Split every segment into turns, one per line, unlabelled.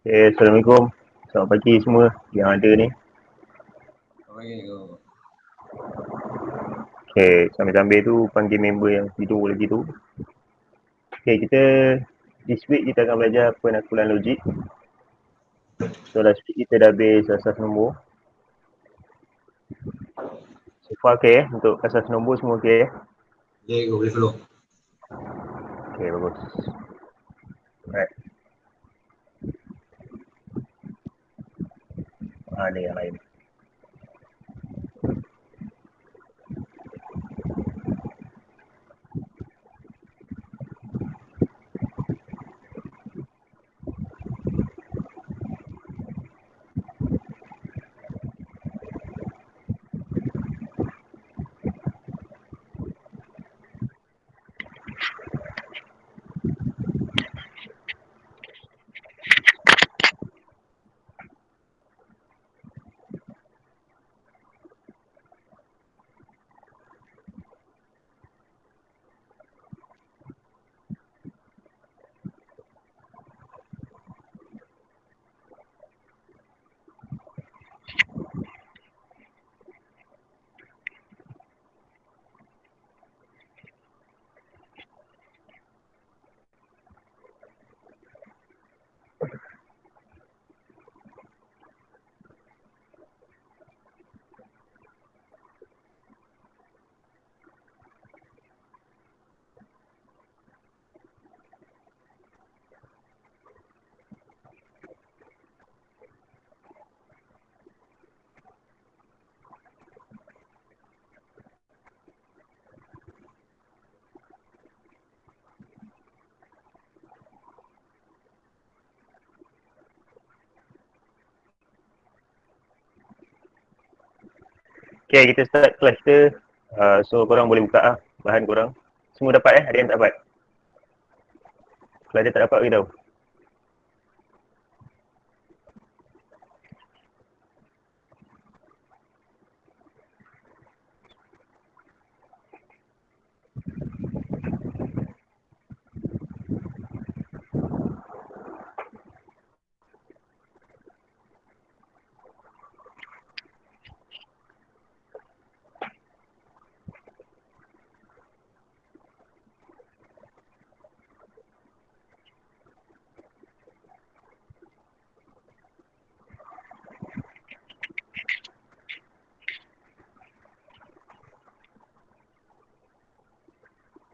Okay, Assalamualaikum. Selamat pagi semua yang ada ni. Okay, sambil-sambil tu panggil member yang tidur lagi tu. Okay, this week kita akan belajar penakulan logik. So last week kita dah habis asas nombor. So far okay untuk asas nombor semua okay.
Okay, boleh follow.
Okay, bagus. Alright. Ni yang lain. Okay, kita start kelas kita. So korang boleh buka bahan korang. Semua dapat Ada yang tak dapat? Kalau ada tak dapat, beritahu.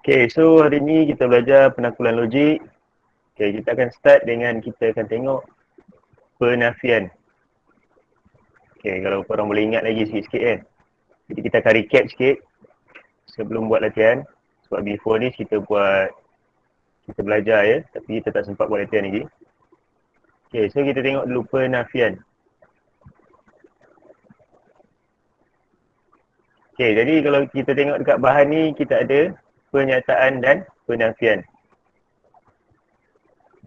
Okay, so hari ni kita belajar penakulan logik. Okay, kita akan start dengan kita akan tengok penafian. Okay, kalau korang boleh ingat lagi sikit-sikit kan. Jadi kita akan recap sikit sebelum buat latihan. Sebab before ni kita belajar ya, tapi kita tak sempat buat latihan lagi. Okay, so kita tengok dulu penafian. Okay, jadi kalau kita tengok dekat bahan ni, kita ada pernyataan dan penafian.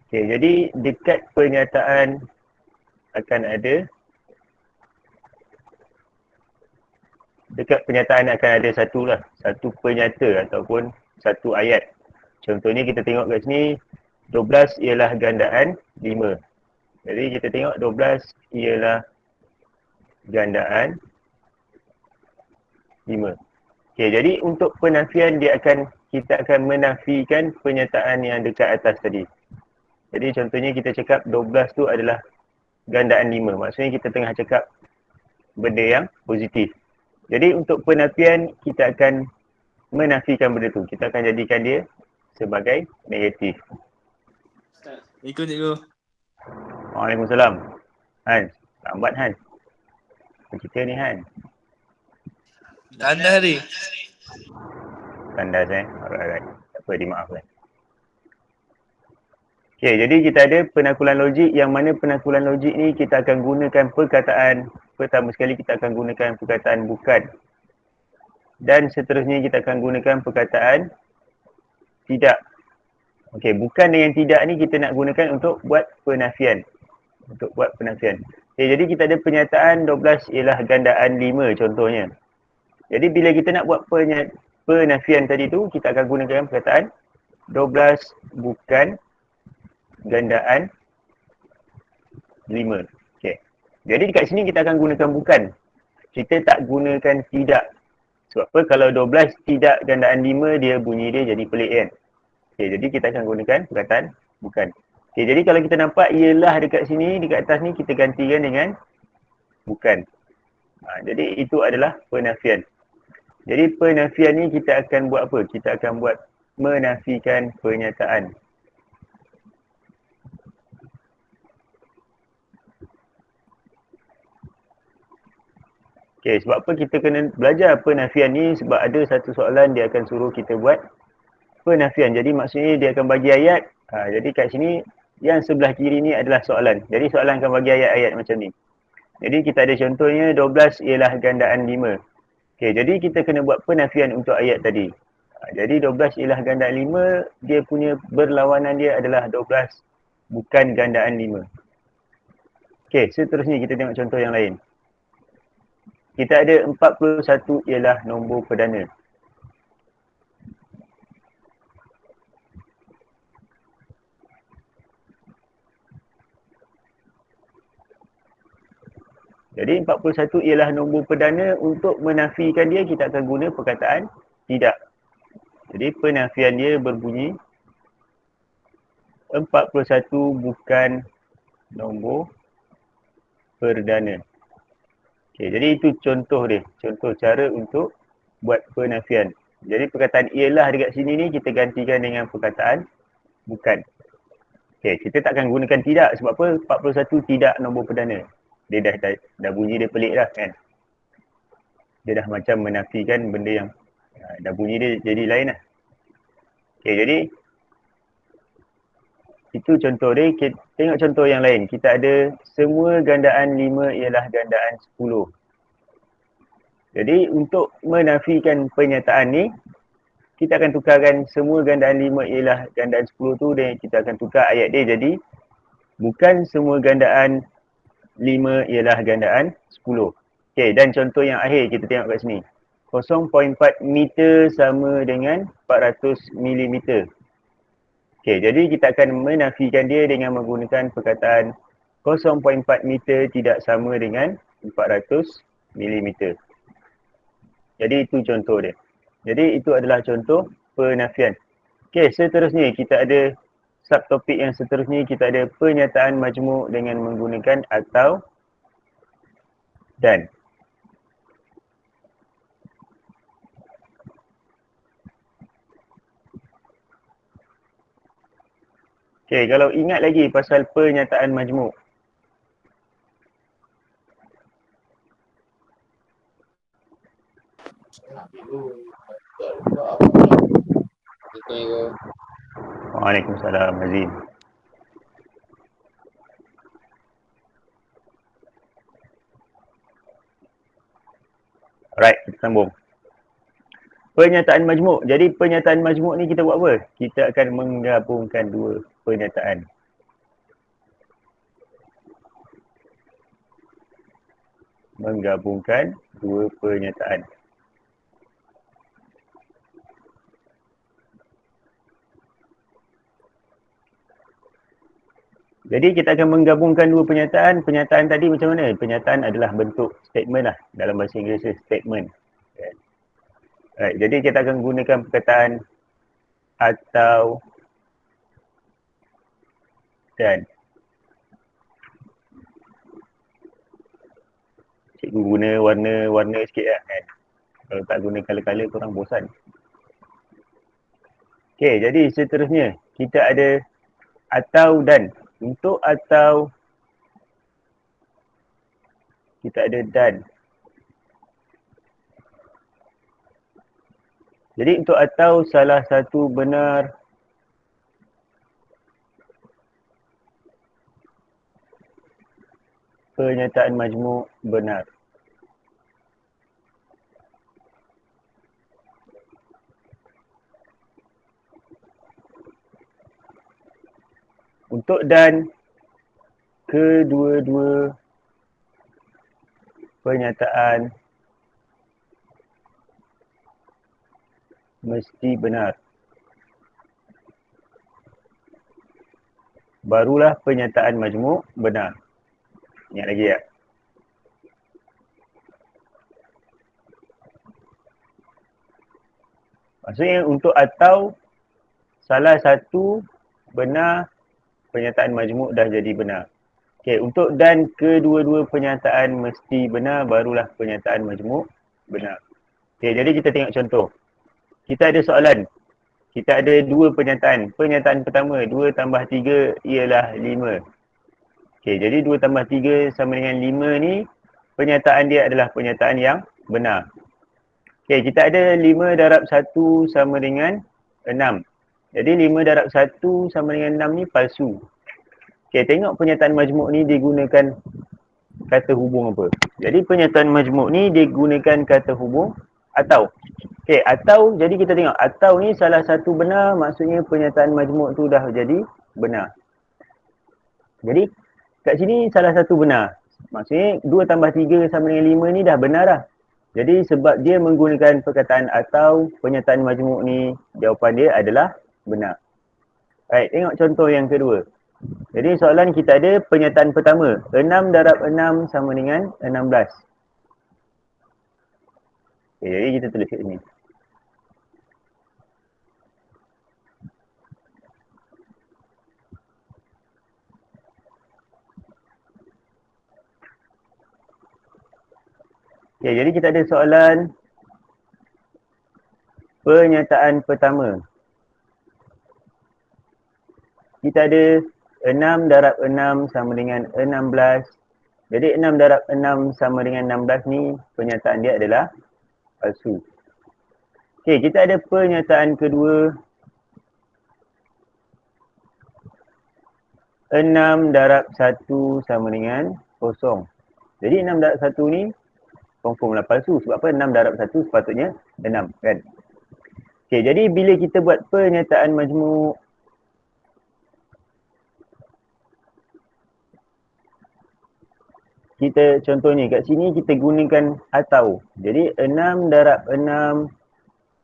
Okay, jadi dekat pernyataan akan ada satu penyata ataupun satu ayat. Contohnya kita tengok kat sini 12 ialah gandaan 5. Jadi kita tengok 12 ialah gandaan 5. Okey, jadi untuk penafian kita akan menafikan pernyataan yang dekat atas tadi. Jadi contohnya kita cakap 12 tu adalah gandaan 5. Maksudnya kita tengah cakap benda yang positif. Jadi untuk penafian kita akan menafikan benda tu. Kita akan jadikan dia sebagai negatif.
Ikut cikgu.
Waalaikumsalam. Han, lambat Han. Kita ni Han.
Tanda hari.
Tandas Alright. Tak apa, dimaafkan. Okay, jadi kita ada penakulan logik yang mana penakulan logik ni kita akan gunakan perkataan. Pertama sekali kita akan gunakan perkataan bukan. Dan seterusnya kita akan gunakan perkataan tidak. Okey, bukan dengan tidak ni kita nak gunakan untuk buat penafian. Okay, jadi kita ada pernyataan 12 ialah gandaan 5 contohnya. Jadi bila kita nak buat penafian tadi tu, kita akan gunakan perkataan 12 bukan gandaan 5. Okay. Jadi dekat sini kita akan gunakan bukan. Kita tak gunakan tidak. Sebab apa? Kalau 12 tidak gandaan 5, dia bunyi dia jadi pelik kan. Okay, jadi kita akan gunakan perkataan bukan. Okay, jadi kalau kita nampak ialah dekat sini, dekat atas ni kita gantikan dengan bukan. Jadi itu adalah penafian. Jadi penafian ni kita akan buat apa? Kita akan buat menafikan pernyataan. Okay, sebab apa kita kena belajar penafian ni? Sebab ada satu soalan dia akan suruh kita buat penafian. Jadi maksudnya dia akan bagi ayat. Jadi kat sini yang sebelah kiri ni adalah soalan. Jadi soalan akan bagi ayat-ayat macam ni. Jadi kita ada contohnya 12 ialah gandaan 5. Okay, jadi kita kena buat penafian untuk ayat tadi. Jadi 12 ialah gandaan 5, dia punya berlawanan dia adalah 12 bukan gandaan 5. Okay, seterusnya kita tengok contoh yang lain. Kita ada 41 ialah nombor perdana. Jadi 41 ialah nombor perdana. Untuk menafikan dia, kita akan guna perkataan tidak. Jadi penafian dia berbunyi 41 bukan nombor perdana. Okay, jadi itu contoh dia. Contoh cara untuk buat penafian. Jadi perkataan ialah dekat sini ni kita gantikan dengan perkataan bukan. Okay, kita takkan gunakan tidak. Sebab apa? 41 tidak nombor perdana. Dia dah bunyi dia pelik dah kan. Dia dah macam menafikan benda yang dah bunyi dia jadi lain lah. Okay, jadi itu contoh dia. Kita tengok contoh yang lain. Kita ada semua gandaan 5 ialah gandaan 10. Jadi untuk menafikan pernyataan ni, kita akan tukarkan semua gandaan 5 ialah gandaan 10 tu dan kita akan tukar ayat dia jadi bukan semua gandaan 5 ialah gandaan 10. Okay, dan contoh yang akhir kita tengok kat sini. 0.4 meter sama dengan 400 mm. Okay, jadi kita akan menafikan dia dengan menggunakan perkataan 0.4 meter tidak sama dengan 400 mm. Jadi itu contoh dia. Jadi itu adalah contoh penafian. Okay, seterusnya kita ada subtopik yang seterusnya. Kita ada pernyataan majmuk dengan menggunakan atau dan. Okay, kalau ingat lagi pasal pernyataan majmuk. Waalaikumsalam, Azim. Alright, kita sambung. Pernyataan majmuk. Jadi pernyataan majmuk ni kita buat apa? Kita akan menggabungkan dua pernyataan. Menggabungkan dua pernyataan. Jadi kita akan menggabungkan dua pernyataan. Pernyataan tadi macam mana? Pernyataan adalah bentuk statement lah. Dalam bahasa Inggeris statement. Right, jadi kita akan gunakan perkataan atau dan. Cikgu guna warna-warna sikit lah kan. Kalau tak guna color-color korang bosan. Okay, jadi seterusnya kita ada atau dan. Untuk atau kita ada dan. Jadi untuk atau salah satu benar pernyataan majmuk benar. Untuk dan kedua-dua pernyataan mesti benar. Barulah pernyataan majmuk benar. Ingat lagi tak? Maksudnya untuk atau salah satu benar, pernyataan majmuk dah jadi benar. Okey, untuk dan kedua-dua pernyataan mesti benar, barulah pernyataan majmuk benar. Okey, jadi kita tengok contoh. Kita ada soalan. Kita ada dua pernyataan. Pernyataan pertama, 2 tambah 3 ialah 5. Okey, jadi 2 tambah 3 sama dengan 5 ni, pernyataan dia adalah pernyataan yang benar. Okey, kita ada 5 darab 1 sama dengan 6. Jadi 5 darab 1 sama dengan 6 ni palsu. Okey, tengok pernyataan majmuk ni dia gunakan kata hubung apa. Jadi pernyataan majmuk ni dia gunakan kata hubung atau. Okey, atau jadi kita tengok atau ni salah satu benar, maksudnya pernyataan majmuk tu dah jadi benar. Jadi kat sini salah satu benar. Maksudnya 2 tambah 3 sama dengan 5 ni dah benar dah. Jadi sebab dia menggunakan perkataan atau, pernyataan majmuk ni jawapan dia adalah benar. Baik, tengok contoh yang kedua. Jadi soalan kita ada pernyataan pertama, 6 darab 6 sama dengan 16. Okay, jadi kita tulis kat sini. Okay, jadi kita ada soalan pernyataan pertama. Kita ada 6 darab 6 sama dengan 16. Jadi 6 darab 6 sama dengan 16 ni pernyataan dia adalah palsu. Okey, kita ada pernyataan kedua. 6 darab 1 sama dengan 0. Jadi 6 darab 1 ni confirm lah palsu. Sebab apa? 6 darab 1 sepatutnya 6 kan. Okey, jadi bila kita buat pernyataan majmuk, kita contohnya kat sini kita gunakan atau. Jadi 6 darab 6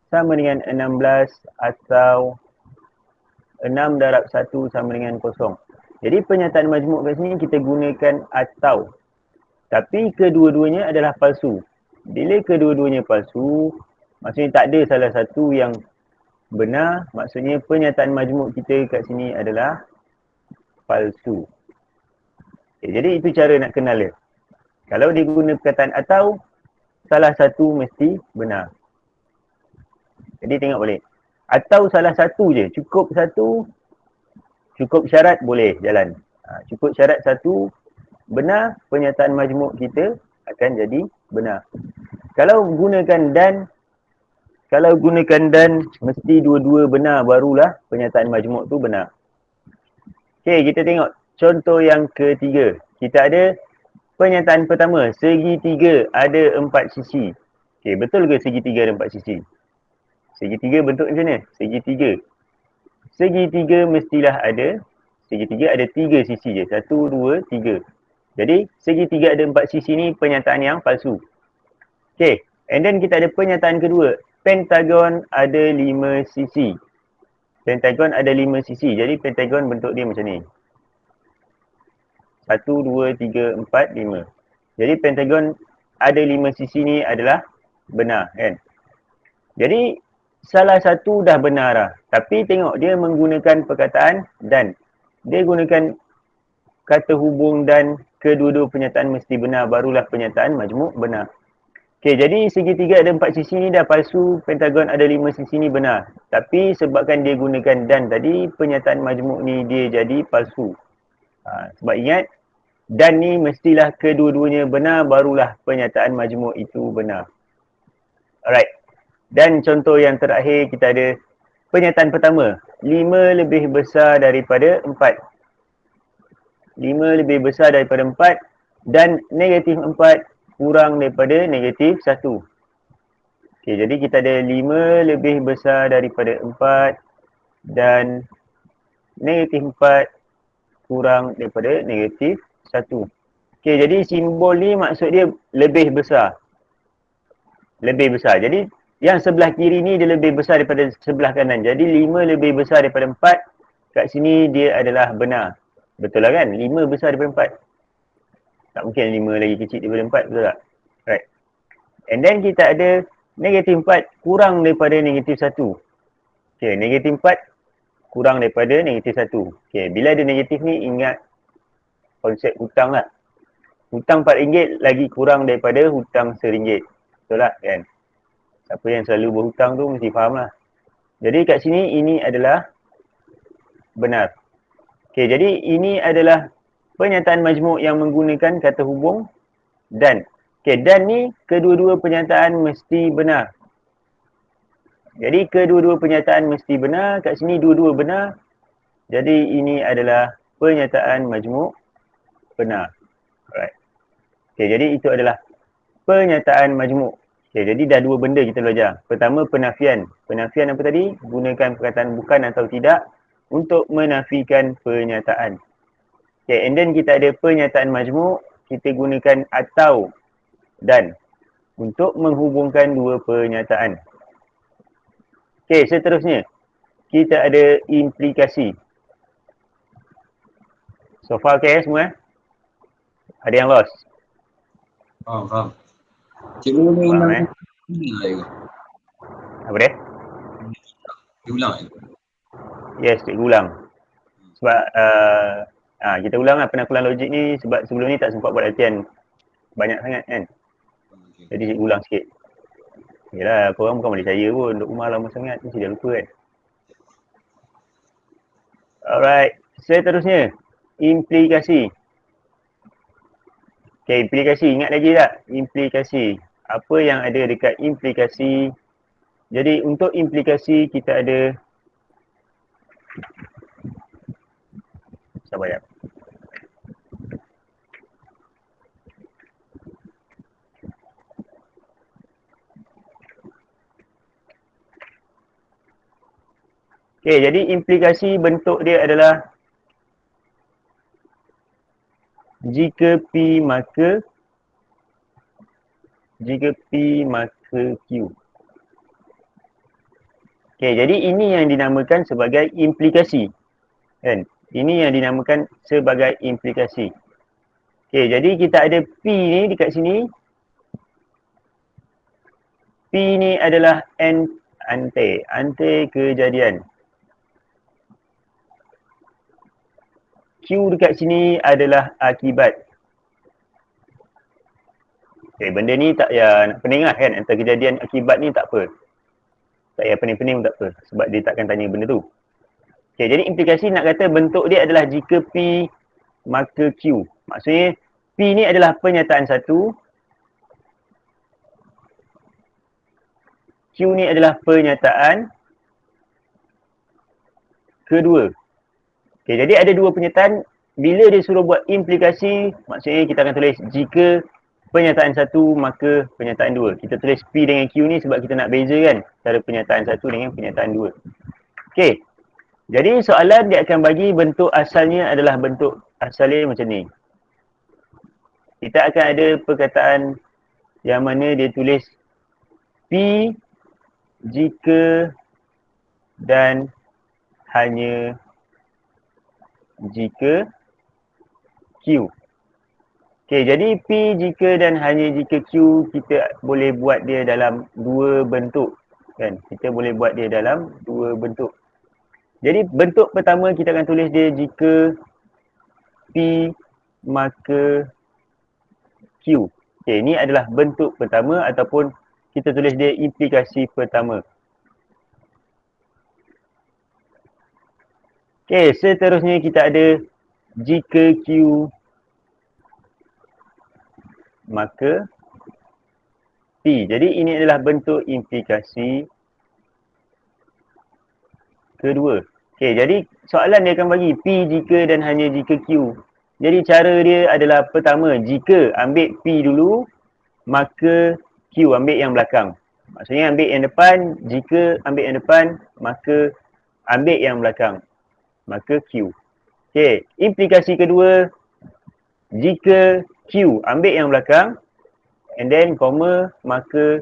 sama dengan 16 atau 6 darab 1 sama dengan 0. Jadi pernyataan majmuk kat sini kita gunakan atau. Tapi kedua-duanya adalah palsu. Bila kedua-duanya palsu, maksudnya tak ada salah satu yang benar, maksudnya pernyataan majmuk kita kat sini adalah palsu. Okay, jadi itu cara nak kenal dia. Kalau dia guna perkataan atau, salah satu mesti benar. Jadi tengok balik. Atau salah satu je, cukup satu, cukup syarat boleh jalan. Cukup syarat satu, benar, pernyataan majmuk kita akan jadi benar. Kalau gunakan dan, mesti dua-dua benar, barulah pernyataan majmuk tu benar. Okey, kita tengok contoh yang ketiga. Kita ada pernyataan pertama, segitiga ada 4 sisi. Okey, betul ke segitiga ada 4 sisi? Segitiga bentuk macam mana? Segitiga mestilah ada, segitiga ada 3 sisi je. 1, 2, 3. Jadi segitiga ada 4 sisi ni pernyataan yang palsu. Okey, and then kita ada pernyataan kedua, pentagon ada 5 sisi. Pentagon ada 5 sisi. Jadi pentagon bentuk dia macam ni. 1, 2, 3, 4, 5. Jadi pentagon ada 5 sisi ni adalah benar kan. Jadi salah satu dah benar lah. Tapi tengok dia menggunakan perkataan dan. Dia gunakan kata hubung dan, kedua-dua pernyataan mesti benar, barulah pernyataan majmuk benar. Okey, jadi segitiga ada 4 sisi ni dah palsu, pentagon ada 5 sisi ni benar. Tapi sebabkan dia gunakan dan tadi, pernyataan majmuk ni dia jadi palsu. Sebab ingat, dan ni mestilah kedua-duanya benar, barulah pernyataan majmuk itu benar. Alright. Dan contoh yang terakhir kita ada pernyataan pertama, 5 lebih besar daripada 4. 5 lebih besar daripada 4 dan negatif 4 kurang daripada negatif 1. Okey, jadi kita ada 5 lebih besar daripada 4 dan negatif 4 kurang daripada negatif 1. Okey, jadi simbol ni maksud dia lebih besar. Lebih besar. Jadi yang sebelah kiri ni dia lebih besar daripada sebelah kanan. Jadi 5 lebih besar daripada 4. Kat sini dia adalah benar. Betul lah kan? 5 besar daripada Tak mungkin 5 lagi kecil daripada 4, betul tak? Right. And then kita ada negatif 4 kurang daripada negatif 1. Okay, negatif 4 kurang daripada negatif 1. Okay, bila ada negatif ni ingat konsep hutang lah. Hutang RM4 lagi kurang daripada hutang RM1. Betul lah kan? Siapa yang selalu berhutang tu mesti faham lah. Jadi kat sini ini adalah benar. Okay, jadi ini adalah pernyataan majmuk yang menggunakan kata hubung dan. Okay, dan ni kedua-dua pernyataan mesti benar. Jadi kedua-dua pernyataan mesti benar. Kat sini dua-dua benar. Jadi ini adalah pernyataan majmuk benar. Alright. Okay, jadi itu adalah pernyataan majmuk. Okay, jadi dah dua benda kita belajar. Pertama, penafian. Penafian apa tadi? Gunakan perkataan bukan atau tidak untuk menafikan pernyataan. Okay, and then kita ada pernyataan majmuk. Kita gunakan atau dan untuk menghubungkan dua pernyataan. Okay, seterusnya. Kita ada implikasi. So far okay semua? Ada yang lost?
Faham. Cikgu boleh
Faham
ulang ke?
Apa dia?
Diulang kan?
Yes, cikgu ulang. Sebab kita ulang lah penakulan logik ni sebab sebelum ni tak sempat buat latihan banyak sangat kan. Jadi cikgu ulang sikit. Yelah, korang bukan boleh percaya pun. Duduk rumah lama sangat, mesti dah lupa kan. Alright, seterusnya. Implikasi. Okay, implikasi. Ingat lagi tak? Implikasi. Apa yang ada dekat implikasi. Jadi untuk implikasi kita ada. Sabar ya. Okay, jadi implikasi bentuk dia adalah jika P maka Q. Okay, jadi ini yang dinamakan sebagai implikasi. Kan? Ini yang dinamakan sebagai implikasi. Okay, jadi kita ada P ni dekat sini. P ni adalah ante kejadian. Q dekat sini adalah akibat. Okay, benda ni tak payah nak pening lah kan. Antara kejadian akibat ni tak apa. Tak payah pening-pening tak apa. Sebab dia takkan tanya benda tu. Okay, jadi implikasi nak kata bentuk dia adalah jika P maka Q. Maksudnya P ni adalah pernyataan satu. Q ni adalah pernyataan kedua. Okay, jadi ada dua pernyataan. Bila dia suruh buat implikasi, maksudnya kita akan tulis jika pernyataan satu maka pernyataan dua. Kita tulis P dengan Q ni sebab kita nak bezakan antara pernyataan satu dengan pernyataan dua. Okay. Jadi soalan dia akan bagi bentuk asalnya adalah bentuk asalnya macam ni. Kita akan ada perkataan yang mana dia tulis P jika dan hanya jika Q. Okay, jadi P jika dan hanya jika Q kita boleh buat dia dalam dua bentuk. Kan? Kita boleh buat dia dalam dua bentuk. Jadi bentuk pertama kita akan tulis dia jika P maka Q. Okay, ini adalah bentuk pertama ataupun kita tulis dia implikasi pertama. Okay, seterusnya kita ada jika Q maka P. Jadi ini adalah bentuk implikasi kedua. Okay, jadi soalan dia akan bagi P jika dan hanya jika Q. Jadi cara dia adalah pertama, jika ambil P dulu, maka Q ambil yang belakang. Maksudnya ambil yang depan, jika ambil yang depan, maka ambil yang belakang. Maka Q. Okay, implikasi kedua, jika Q ambil yang belakang, and then comma, maka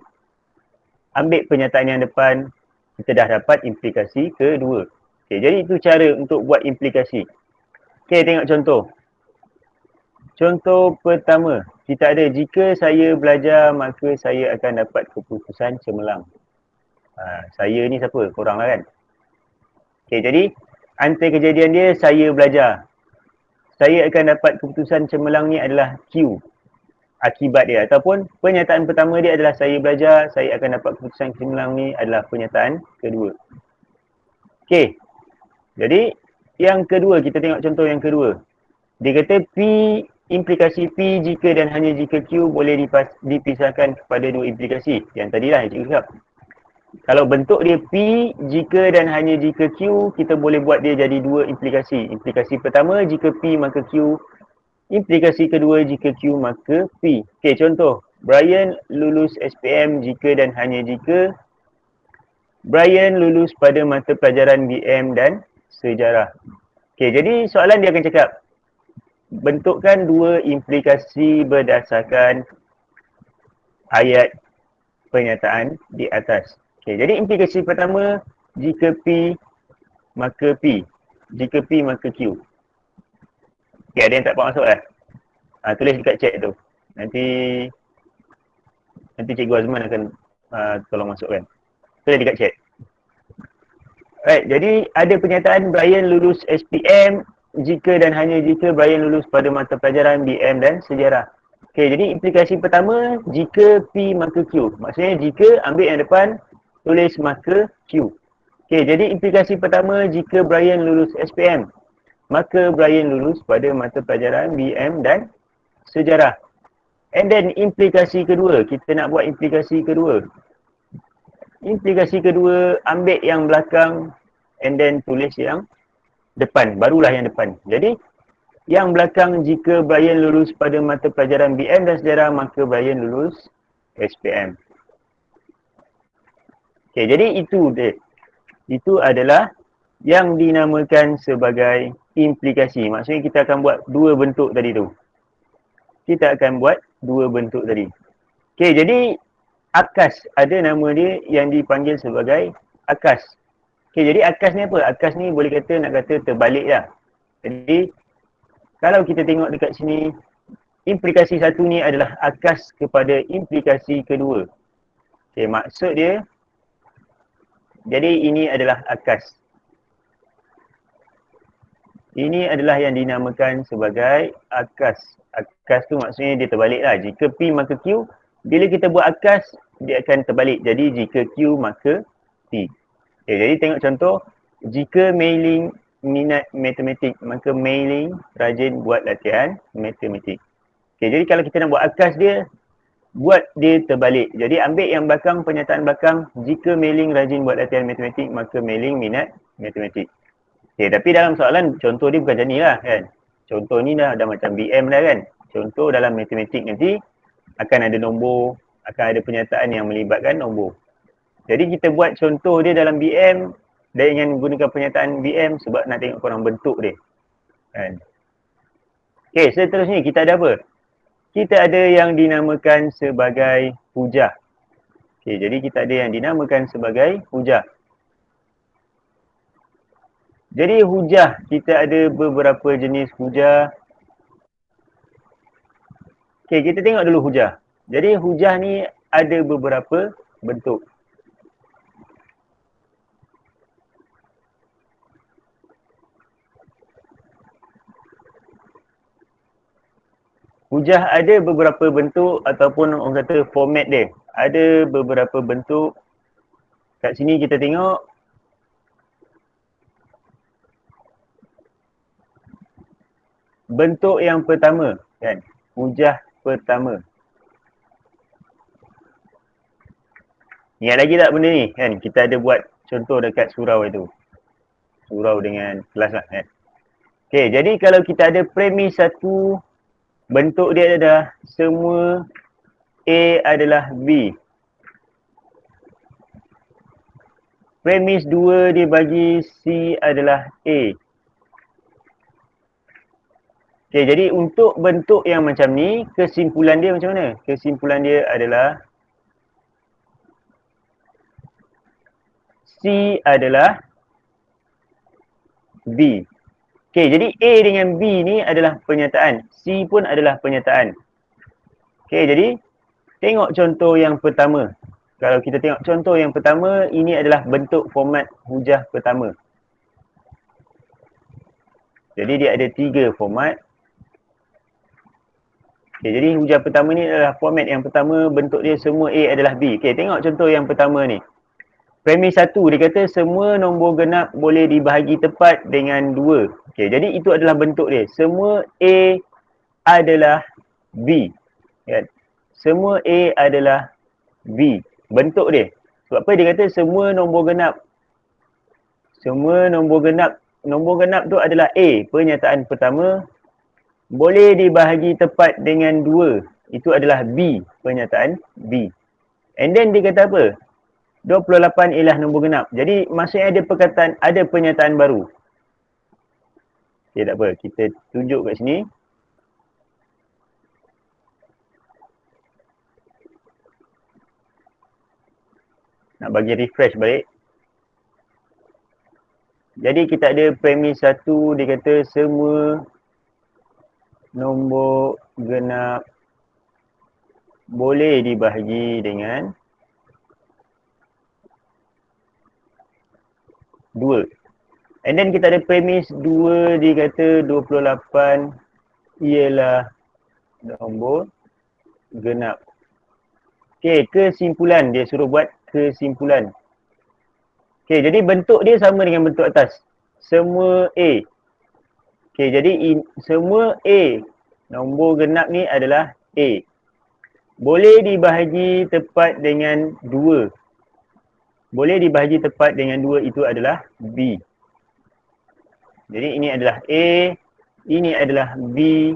ambil pernyataan yang depan, kita dah dapat implikasi kedua. Okay, jadi itu cara untuk buat implikasi. Okay, tengok contoh. Contoh pertama, kita ada jika saya belajar maka saya akan dapat keputusan cemerlang. Saya ni siapa? Korang lah kan? Okay, jadi antara kejadian dia saya belajar. Saya akan dapat keputusan cemerlang ni adalah Q. Akibat dia ataupun pernyataan pertama dia adalah saya belajar, saya akan dapat keputusan cemerlang ni adalah pernyataan kedua. Okay, jadi yang kedua, kita tengok contoh yang kedua. Dia kata P, implikasi P jika dan hanya jika Q boleh dipisahkan kepada dua implikasi. Yang tadilah yang cikgu cakap. Kalau bentuk dia P, jika dan hanya jika Q, kita boleh buat dia jadi dua implikasi. Implikasi pertama, jika P maka Q. Implikasi kedua, jika Q maka P. Okey, contoh. Brian lulus SPM jika dan hanya jika Brian lulus pada mata pelajaran BM dan sejarah. Okey, jadi soalan dia akan cakap, bentukkan dua implikasi berdasarkan ayat pernyataan di atas. Okay, jadi implikasi pertama, jika P maka P, jika P maka Q. Okay, ada yang tak faham masuk lah. Tulis dekat chat tu. Nanti Cikgu Azman akan tolong masukkan. Tulis dekat chat. Right, jadi ada pernyataan Brian lulus SPM jika dan hanya jika Brian lulus pada mata pelajaran BM dan sejarah. Okay, jadi implikasi pertama, jika P maka Q. Maksudnya jika ambil yang depan, tulis maka Q. Okay, jadi implikasi pertama, jika Brian lulus SPM, maka Brian lulus pada mata pelajaran BM dan sejarah. And then implikasi kedua, kita nak buat implikasi kedua. Implikasi kedua, ambil yang belakang and then tulis yang depan, barulah yang depan. Jadi yang belakang, jika Brian lulus pada mata pelajaran BM dan sejarah, maka Brian lulus SPM. Okay, jadi itu dia. Itu adalah yang dinamakan sebagai implikasi. Maksudnya kita akan buat dua bentuk tadi tu. Kita akan buat dua bentuk tadi. Okay, jadi akas, ada nama dia yang dipanggil sebagai akas. Okay, jadi akas ni apa? Akas ni boleh kata, nak kata terbalik lah. Jadi kalau kita tengok dekat sini, implikasi satu ni adalah akas kepada implikasi kedua. Okay, maksud dia, jadi ini adalah akas. Ini adalah yang dinamakan sebagai akas. Akas tu maksudnya dia terbalik lah. Jika P maka Q, bila kita buat akas, dia akan terbalik. Jadi jika Q maka P. Okay, jadi tengok contoh, jika mailing minat matematik, maka mailing rajin buat latihan matematik. Okay, jadi kalau kita nak buat akas dia, buat dia terbalik. Jadi ambil yang belakang, pernyataan belakang, jika mailing rajin buat latihan matematik, maka mailing minat matematik. Okay, tapi dalam soalan, contoh dia bukan macam ni lah kan. Contoh ni dah macam BM dah kan. Contoh dalam matematik nanti, akan ada nombor, akan ada pernyataan yang melibatkan nombor. Jadi kita buat contoh dia dalam BM, dengan gunakan pernyataan BM sebab nak tengok korang bentuk dia. Kan? Okay, seterusnya kita ada apa? Kita ada yang dinamakan sebagai hujah. Okay, jadi kita ada yang dinamakan sebagai hujah. Jadi hujah, kita ada beberapa jenis hujah. Okay, kita tengok dulu hujah. Jadi hujah ni ada beberapa bentuk. Hujah ada beberapa bentuk ataupun orang kata format dia. Ada beberapa bentuk. Kat sini kita tengok. Bentuk yang pertama kan. Hujah pertama. Ingat lagi tak benda ni kan? Kita ada buat contoh dekat surau itu. Surau dengan kelas lah kan. Okay, jadi kalau kita ada premis satu, bentuk dia adalah semua A adalah B. Premis 2 dia bagi C adalah A. Okay, jadi untuk bentuk yang macam ni, kesimpulan dia macam mana? Kesimpulan dia adalah C adalah B. Okey, jadi A dengan B ni adalah pernyataan. C pun adalah pernyataan. Okey, jadi tengok contoh yang pertama. Kalau kita tengok contoh yang pertama, ini adalah bentuk format hujah pertama. Jadi dia ada 3 format. Okay, jadi hujah pertama ni adalah format yang pertama, bentuk dia semua A adalah B. Okay, tengok contoh yang pertama ni. Premis 1, dia kata semua nombor genap boleh dibahagi tepat dengan 2. Okay, jadi itu adalah bentuk dia. Semua A adalah B. Ya. Semua A adalah B. Bentuk dia. Sebab apa dia kata semua nombor genap. Semua nombor genap tu adalah A. Pernyataan pertama. Boleh dibahagi tepat dengan 2. Itu adalah B. Pernyataan B. And then dia kata apa? 28 ialah nombor genap. Jadi maksudnya ada perkataan, ada pernyataan baru. Okay, tak apa. Kita tunjuk kat sini. Nak bagi refresh balik. Jadi kita ada premis 1, dia kata semua nombor genap boleh dibahagi dengan 2. And then kita ada premis 2, dia kata 28 ialah nombor genap. Okay, kesimpulan. Dia suruh buat kesimpulan. Okay, jadi bentuk dia sama dengan bentuk atas. Semua A. Okay, jadi semua A. Nombor genap ni adalah A. Boleh dibahagi tepat dengan 2. Boleh dibahagi tepat dengan 2 itu adalah B. Jadi ini adalah A. Ini adalah B.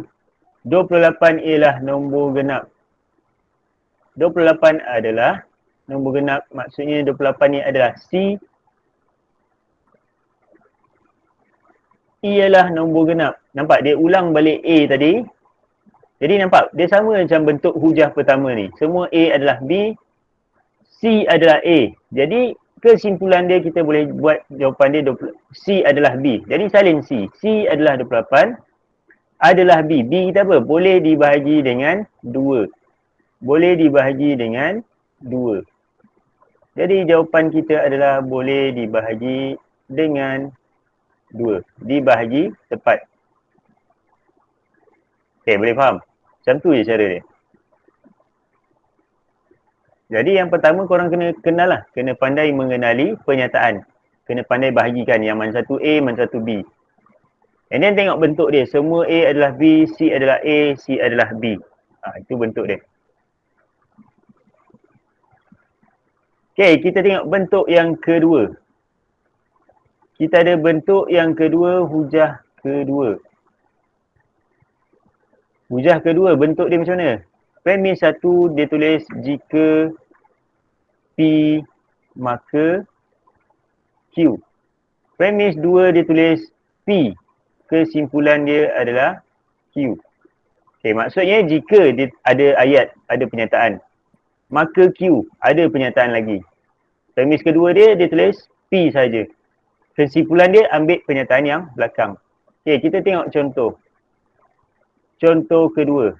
28 ialah nombor genap. 28 adalah nombor genap. Maksudnya 28 ni adalah C. Ialah nombor genap. Nampak dia ulang balik A tadi. Jadi nampak dia sama macam bentuk hujah pertama ni. Semua A adalah B. C adalah A. Jadi kesimpulan dia kita boleh buat jawapan dia C adalah B. Jadi salin C. C adalah 28. Adalah B. B kita apa? Boleh dibahagi dengan 2. Boleh dibahagi dengan 2. Jadi jawapan kita adalah boleh dibahagi dengan 2. Dibahagi tepat. Okay, boleh faham? Macam tu je cara dia. Jadi yang pertama korang kena kenal lah. Kena pandai mengenali pernyataan. Kena pandai bahagikan yang mana satu A, mana satu B. And then tengok bentuk dia. Semua A adalah B, C adalah A, C adalah B. Itu bentuk dia. Okay, kita tengok bentuk yang kedua. Kita ada bentuk yang kedua, hujah kedua. Hujah kedua, bentuk dia macam mana? Premis 1 dia tulis jika P maka Q. Premis 2 dia tulis P. Kesimpulan dia adalah Q. Okay, maksudnya jika dia ada ayat, ada pernyataan. Maka Q, ada pernyataan lagi. Premis kedua dia tulis P saja. Kesimpulan dia ambil pernyataan yang belakang. Okay, kita tengok contoh. Contoh kedua.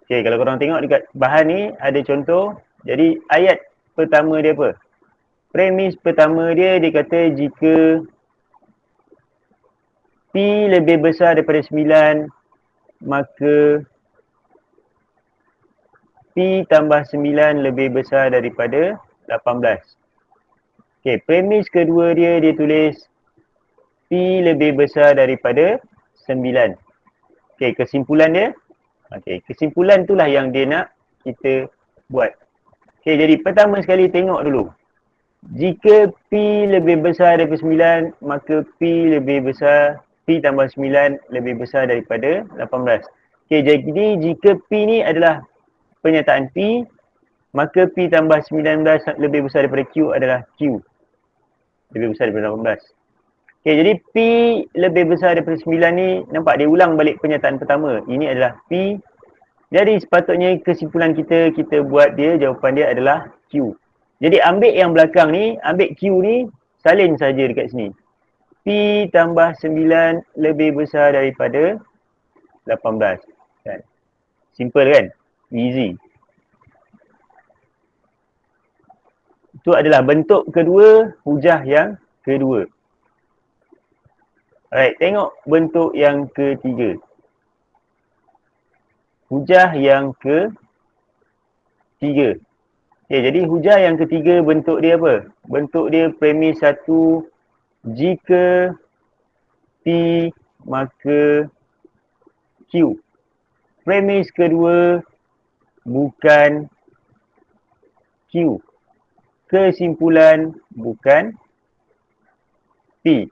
Okay, kalau korang tengok dekat bahan ni ada contoh. Jadi ayat pertama dia apa? Premis pertama dia kata jika P lebih besar daripada 9 maka P tambah 9 lebih besar daripada 18. Okay, premis kedua dia tulis P lebih besar daripada 9. Okay, kesimpulan dia. Okay, kesimpulan itulah yang dia nak kita buat. Okay, jadi pertama sekali tengok dulu. Jika P lebih besar daripada 9, maka P lebih besar, P tambah 9 lebih besar daripada 18. Okay, jadi jika P ni adalah pernyataan P, maka P tambah 19 lebih besar daripada Q adalah Q. Lebih besar daripada 18. Okay, jadi P lebih besar daripada 9 ni, nampak dia ulang balik pernyataan pertama. Ini adalah P. Jadi sepatutnya kesimpulan kita buat dia, jawapan dia adalah Q. Jadi ambil yang belakang ni, ambil Q ni, salin saja dekat sini. P tambah 9 lebih besar daripada 18. Kan? Simple kan? Easy. Itu adalah bentuk kedua hujah yang kedua. Alright, tengok bentuk yang ketiga. Hujah yang ketiga. Okay, jadi hujah yang ketiga bentuk dia apa? Bentuk dia premis satu, jika P maka Q. Premis kedua bukan Q. Kesimpulan bukan P.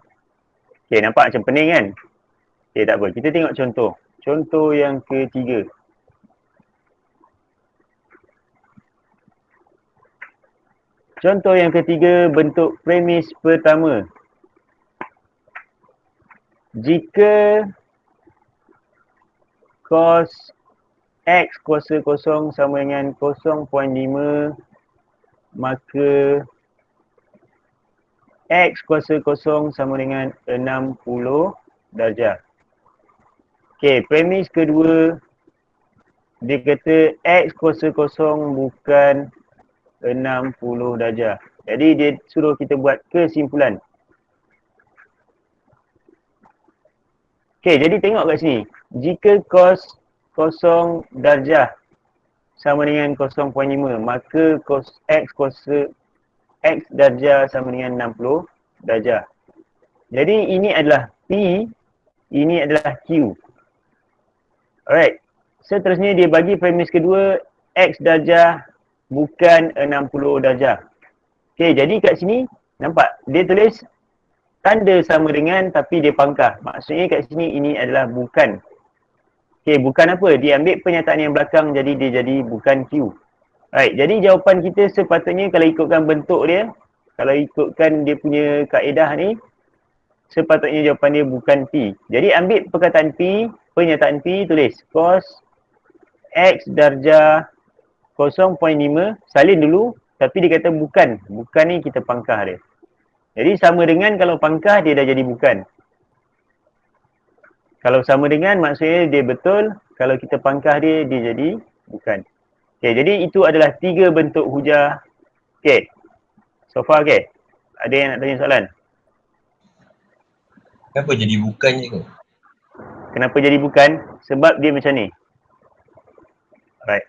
Okay, nampak macam pening kan? Okay, tak apa. Kita tengok contoh. Contoh yang ketiga. Contoh yang ketiga bentuk premis pertama. Jika cos X kuasa kosong sama dengan 0.5, maka X kuasa kosong sama dengan 60 darjah. Okey, premis kedua, dia kata X kuasa kosong bukan 60 darjah. Jadi dia suruh kita buat kesimpulan. Okey, jadi tengok kat sini. Jika cos 0 darjah sama dengan 0.5, maka cos X kuasa X darjah sama dengan 60 darjah. Jadi ini adalah P, ini adalah Q. Alright. Seterusnya dia bagi premis kedua, X darjah bukan 60 darjah. Okey, jadi kat sini nampak dia tulis tanda sama dengan tapi dia pangkah. Maksudnya kat sini ini adalah bukan. Okey, bukan apa? Dia ambil pernyataan yang belakang jadi dia jadi bukan Q. Right, jadi jawapan kita sepatutnya kalau ikutkan bentuk dia, kalau ikutkan dia punya kaedah ni, sepatutnya jawapan dia bukan P. Jadi ambil perkataan P, pernyataan P, tulis cos X darjah 0.5, salin dulu, tapi dia kata bukan. Bukan ni kita pangkah dia. Jadi sama dengan kalau pangkah dia dah jadi bukan. Kalau sama dengan maksudnya dia betul, kalau kita pangkah dia, dia jadi bukan. Okay, jadi itu adalah 3 bentuk hujah. Okay, so far okay. Ada yang nak tanya soalan?
Kenapa jadi bukan je tu?
Kenapa jadi bukan? Sebab dia macam ni. Alright.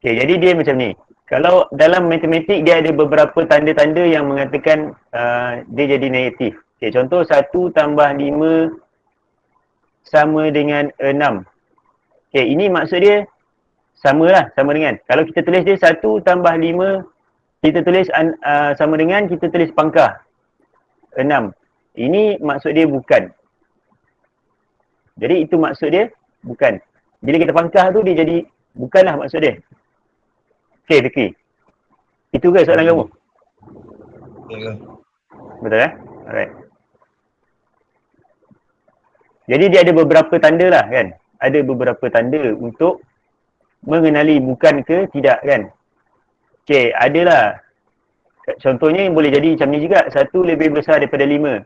Okay, jadi dia macam ni. Kalau dalam matematik dia ada beberapa tanda-tanda yang mengatakan dia jadi negatif. Okay, contoh 1 tambah 5 sama dengan 6. Okay, ini maksud dia samalah, sama dengan. Kalau kita tulis dia 1 tambah 5, kita tulis sama dengan, kita tulis pangkah 6. Ini maksud dia bukan. Jadi itu maksud dia bukan. Bila kita pangkah tu dia jadi bukanlah maksud dia. Okey, Fikri. Itu ke soalan kamu?
Ya.
Betul Alright. Jadi dia ada beberapa tanda lah kan. Ada beberapa tanda untuk mengenali bukan ke tidak kan. Okey, adalah. Contohnya boleh jadi macam ni juga. 1 lebih besar daripada 5.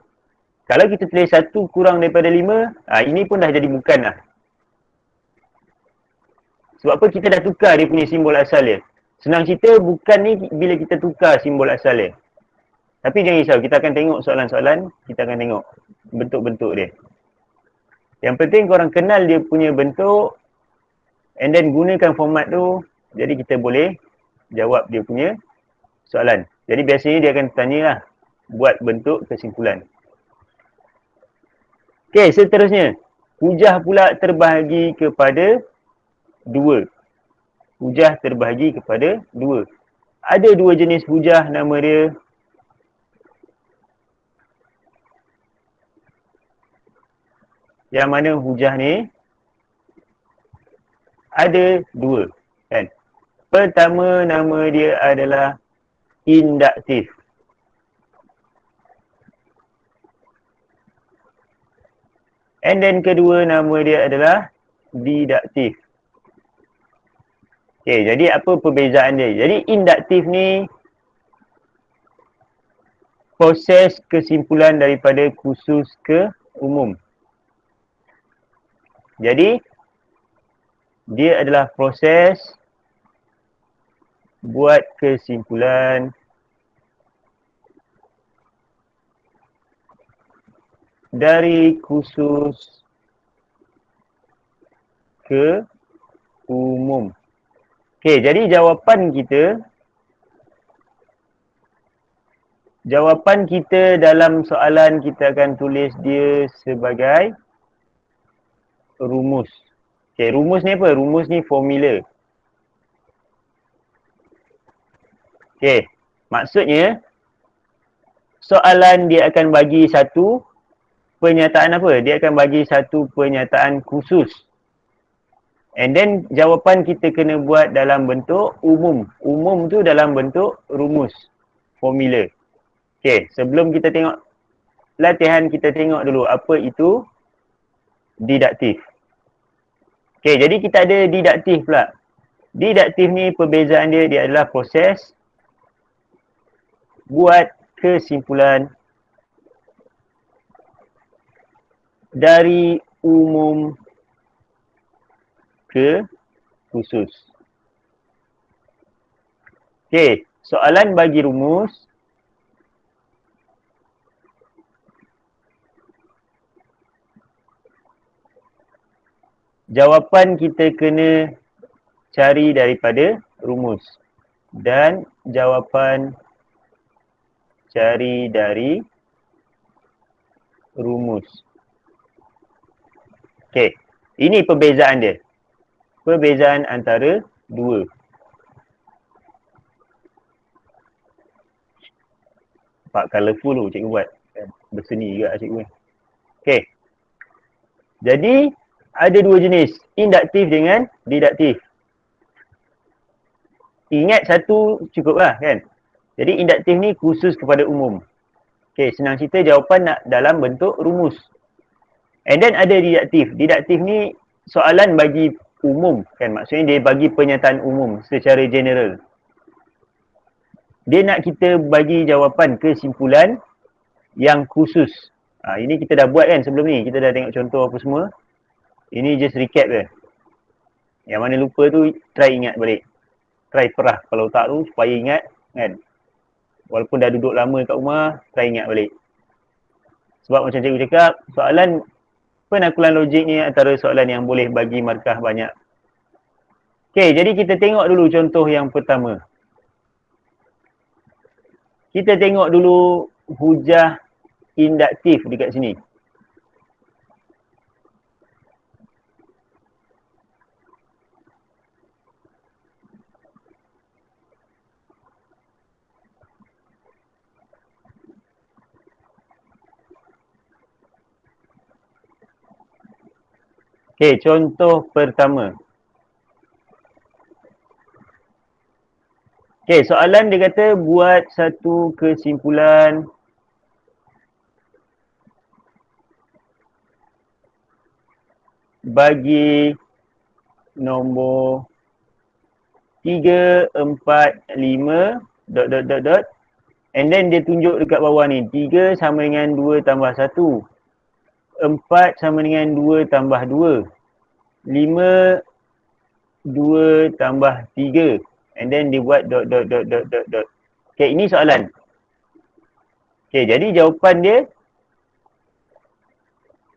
Kalau kita tulis 1 kurang daripada 5, ini pun dah jadi bukan lah. Sebab apa? Kita dah tukar dia punya simbol asal dia. Senang cerita, bukan ni bila kita tukar simbol asal dia. Tapi jangan risau, kita akan tengok soalan-soalan, kita akan tengok bentuk-bentuk dia. Yang penting korang kenal dia punya bentuk, and then gunakan format tu, jadi kita boleh jawab dia punya soalan. Jadi biasanya dia akan tanya lah, buat bentuk kesimpulan. Okey, seterusnya. Hujah pula terbahagi kepada 2. Hujah terbahagi kepada 2. Ada 2 jenis hujah, nama dia yang mana hujah ni ada 2 kan. Pertama nama dia adalah induktif. And then kedua nama dia adalah deduktif. Okay, jadi apa perbezaan dia? Jadi induktif ni proses kesimpulan daripada khusus ke umum. Jadi, dia adalah proses buat kesimpulan dari khusus ke umum. Okey, jadi jawapan kita dalam soalan kita akan tulis dia sebagai rumus. Okey, rumus ni apa? Rumus ni formula. Okey, maksudnya soalan dia akan bagi satu pernyataan apa? Dia akan bagi satu pernyataan khusus. And then jawapan kita kena buat dalam bentuk umum. Umum tu dalam bentuk rumus, formula. Okey, sebelum kita tengok latihan, kita tengok dulu apa itu didaktif. Okey, jadi kita ada didaktif pula. Didaktif ni perbezaan dia adalah proses buat kesimpulan dari umum ke khusus. Okey, soalan bagi rumus. Jawapan kita kena cari daripada rumus. Dan jawapan cari dari rumus. Okey, ini perbezaan dia. Perbezaan antara dua. Nampak colourful tu cikgu buat. Berseni juga cikgu. Okey. Jadi, ada dua jenis. Induktif dengan didaktif. Ingat satu cukup lah kan. Jadi, induktif ni khusus kepada umum. Okey, senang cerita jawapan nak dalam bentuk rumus. And then ada didaktif. Didaktif ni soalan bagi umum kan. Maksudnya dia bagi pernyataan umum secara general. Dia nak kita bagi jawapan kesimpulan yang khusus. Ini kita dah buat kan sebelum ni. Kita dah tengok contoh apa semua. Ini just recap je. Yang mana lupa tu try ingat balik. Try perah kepala otak tu supaya ingat kan. Walaupun dah duduk lama kat rumah, try ingat balik. Sebab macam cikgu cakap, soalan penakulan logik ni antara soalan yang boleh bagi markah banyak. Okey, jadi kita tengok dulu contoh yang pertama. Kita tengok dulu hujah induktif dekat sini. Okey, contoh pertama. Okey, soalan dia kata buat satu kesimpulan bagi nombor 3, 4, 5 ... and then dia tunjuk dekat bawah ni 3 sama dengan 2 tambah 1, 4 sama dengan 2 tambah 2, 5 2 tambah 3, and then dia buat ... Okey, ini soalan. Okey, jadi jawapan dia,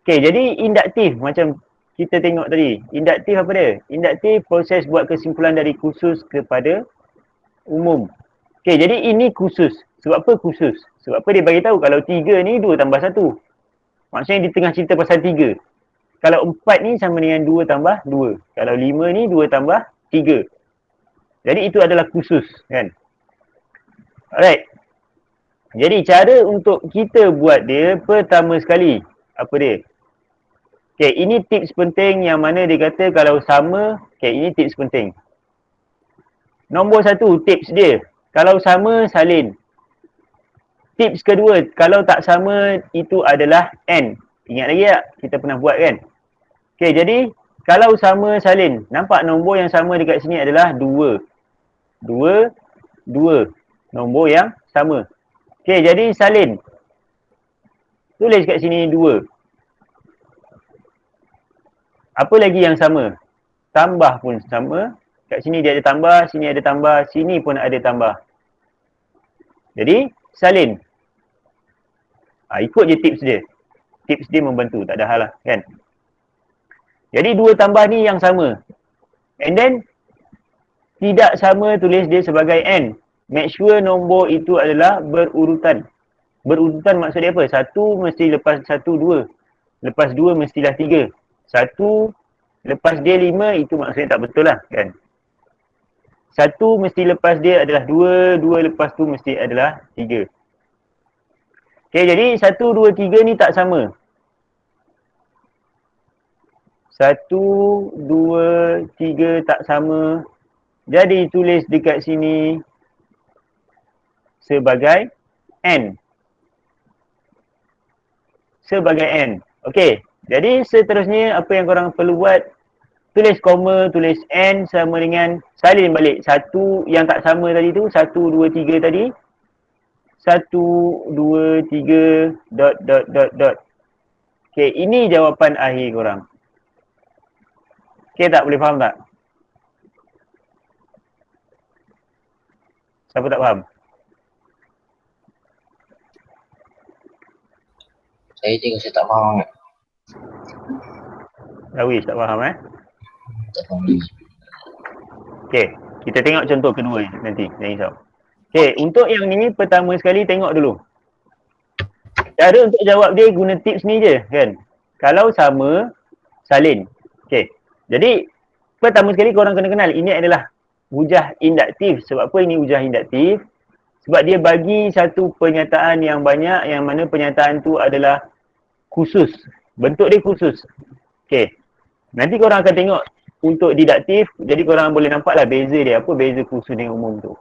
okey, jadi induktif macam kita tengok tadi. Induktif apa dia? Induktif proses buat kesimpulan dari khusus kepada umum. Okey, jadi ini khusus. Sebab apa khusus? Sebab apa dia bagi tahu kalau 3 ni 2 tambah 1. Maksudnya di tengah cerita pasal 3. Kalau 4 ni sama dengan 2 tambah 2. Kalau 5 ni 2 tambah 3. Jadi itu adalah khusus kan. Alright. Jadi cara untuk kita buat dia pertama sekali. Apa dia? Okay, ini tips penting yang mana dia kata kalau sama. Okay, ini tips penting. Nombor 1 tips dia. Kalau sama salin. Tips kedua, kalau tak sama itu adalah N. Ingat lagi tak? Kita pernah buat kan? Okay, jadi kalau sama salin. Nampak nombor yang sama dekat sini adalah 2. 2, 2. Nombor yang sama. Okey, jadi salin. Tulis kat sini 2. Apa lagi yang sama? Tambah pun sama. Kat sini dia ada tambah, sini ada tambah, sini pun ada tambah. Jadi, salin. Ikut je tips dia. Tips dia membantu, tak ada hal lah kan. Jadi 2 tambah ni yang sama. And then, tidak sama tulis dia sebagai N. Make sure nombor itu adalah berurutan. Berurutan maksud dia apa? 1 mesti lepas 1, 2. Lepas 2 mestilah 3. 1 lepas dia 5, itu maksudnya tak betul lah kan. 1 mesti lepas dia adalah 2, 2 lepas tu mesti adalah 3. Okay, jadi 1, 2, 3 ni tak sama. 1, 2, 3 tak sama. Jadi tulis dekat sini sebagai N. Sebagai N. Okey. Jadi seterusnya apa yang korang perlu buat, tulis koma, tulis N sama dengan salin balik. Satu yang tak sama tadi tu, 1, 2, 3 tadi. 1, 2, 3, dot, dot, dot, dot. Okey, ini jawapan akhir korang. Okey tak? Boleh faham tak? Siapa tak faham?
Saya je rasa tak faham kan.
Darwish tak faham
Tak faham lagi.
Okey, kita tengok contoh kedua nanti. Jangan risau. Okey, untuk yang ni pertama sekali tengok dulu. Cara untuk jawab dia guna tips ni je kan. Kalau sama, salin. Okey. Jadi pertama sekali korang kena kenal ini adalah hujah induktif. Sebab apa ini hujah induktif? Sebab dia bagi satu pernyataan yang banyak yang mana pernyataan tu adalah khusus. Bentuk dia khusus. Okey. Nanti korang akan tengok untuk diduktif, jadi korang boleh nampaklah beza dia. Apa beza khusus dengan umum tu.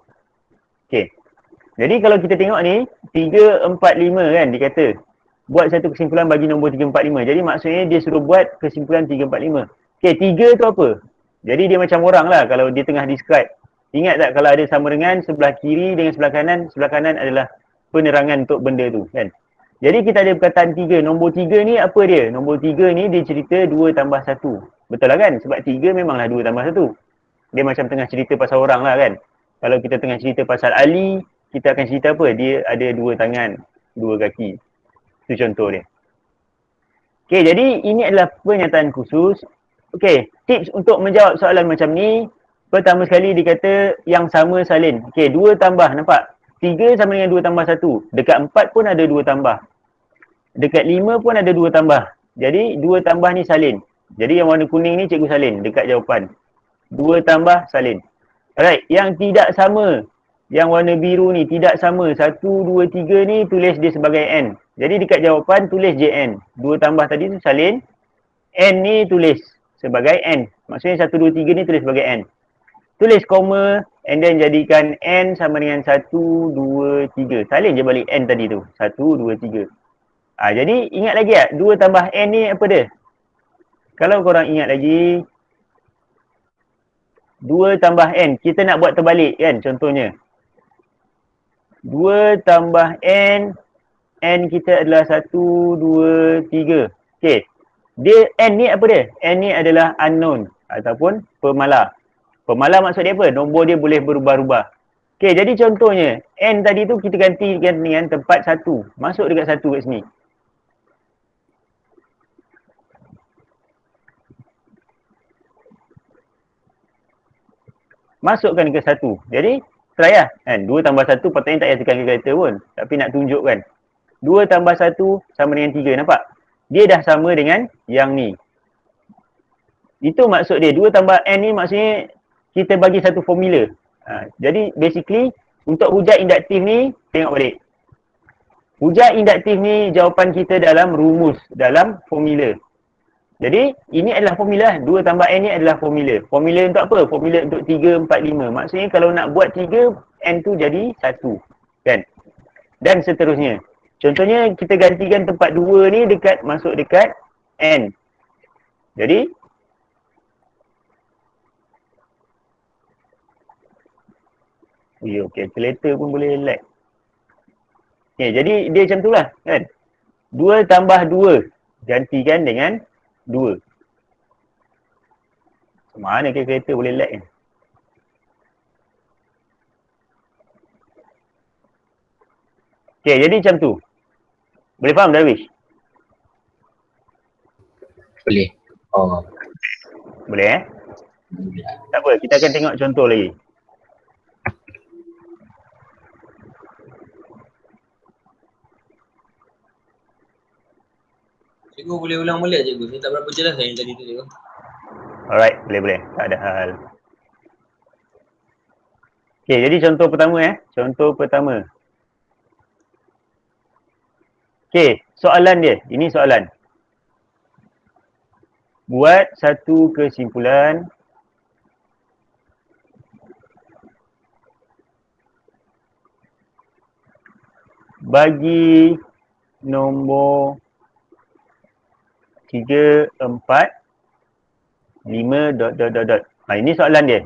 Okey. Jadi kalau kita tengok ni, 3, 4, 5 kan dia kata. Buat satu kesimpulan bagi nombor 3, 4, 5. Jadi maksudnya dia suruh buat kesimpulan 3, 4, 5. Okey, 3 tu apa? Jadi dia macam orang lah kalau dia tengah describe. Ingat tak kalau ada sama dengan sebelah kiri dengan sebelah kanan adalah penerangan untuk benda tu kan. Jadi kita ada perkataan 3. Nombor 3 ni apa dia? Nombor 3 ni dia cerita 2 tambah 1. Betul lah kan? Sebab 3 memanglah 2 tambah 1. Dia macam tengah cerita pasal orang lah kan. Kalau kita tengah cerita pasal Ali, kita akan cerita apa? Dia ada 2 tangan, 2 kaki. Itu contoh dia. Okey, jadi ini adalah pernyataan khusus. Okey, tips untuk menjawab soalan macam ni. Pertama sekali dia kata yang sama salin. Okey, 2 tambah, nampak? 3 sama dengan 2 tambah 1. Dekat 4 pun ada 2 tambah. Dekat 5 pun ada 2 tambah. Jadi 2 tambah ni salin. Jadi yang warna kuning ni cikgu salin dekat jawapan. 2 tambah salin. Alright, yang tidak sama. Yang warna biru ni tidak sama. 1, 2, 3 ni tulis dia sebagai N. Jadi dekat jawapan tulis je N. 2 tambah tadi tu salin. N ni tulis sebagai N. Maksudnya 1, 2, 3 ni tulis sebagai N. Tulis koma and then jadikan N sama dengan 1, 2, 3. Salin je balik N tadi tu. 1, 2, 3. Jadi ingat lagi tak? 2 tambah N ni apa dia? Kalau korang ingat lagi, 2 tambah N. Kita nak buat terbalik kan contohnya. 2 tambah N. N kita adalah 1, 2, 3. Okay. Dia N ni apa dia? N ni adalah unknown ataupun pemalar. Pemalar maksud dia apa? Nombor dia boleh berubah-ubah. Okay, jadi contohnya N tadi tu kita gantikan dengan tempat 1. Masuk dekat 1 kat sini. Masukkan ke 1. Jadi try lah kan. 2 tambah 1 patutnya tak payah tekan calculator pun. Tapi nak tunjukkan. 2 tambah 1 sama dengan 3. Nampak? Dia dah sama dengan yang ni. Itu maksud dia. 2 tambah N ni maksudnya kita bagi satu formula. Jadi basically untuk hujah induktif ni tengok balik. Hujah induktif ni jawapan kita dalam rumus, dalam formula. Jadi ini adalah formula. 2 tambah N ni adalah formula. Formula untuk apa? Formula untuk 3, 4, 5. Maksudnya kalau nak buat 3, N tu jadi 1. Kan? Dan seterusnya. Contohnya kita gantikan tempat 2 ni dekat, masuk dekat N. Jadi calculator pun boleh lag. Okay, jadi dia macam tu lah kan. 2 tambah 2 gantikan dengan 2. Mana ke kereta boleh lag ni? Okay, jadi macam tu. Boleh faham Darwish?
Boleh. Oh.
Boleh Tak apa, kita akan tengok contoh lagi.
Cikgu boleh ulang balik cikgu. Saya tak berapa jelas yang tadi tu cikgu.
Alright, boleh. Tak ada hal. Okay, jadi contoh pertama Contoh pertama. Okay, soalan dia. Ini soalan. Buat satu kesimpulan bagi nombor 3, 4, 5, ... Ini soalan dia.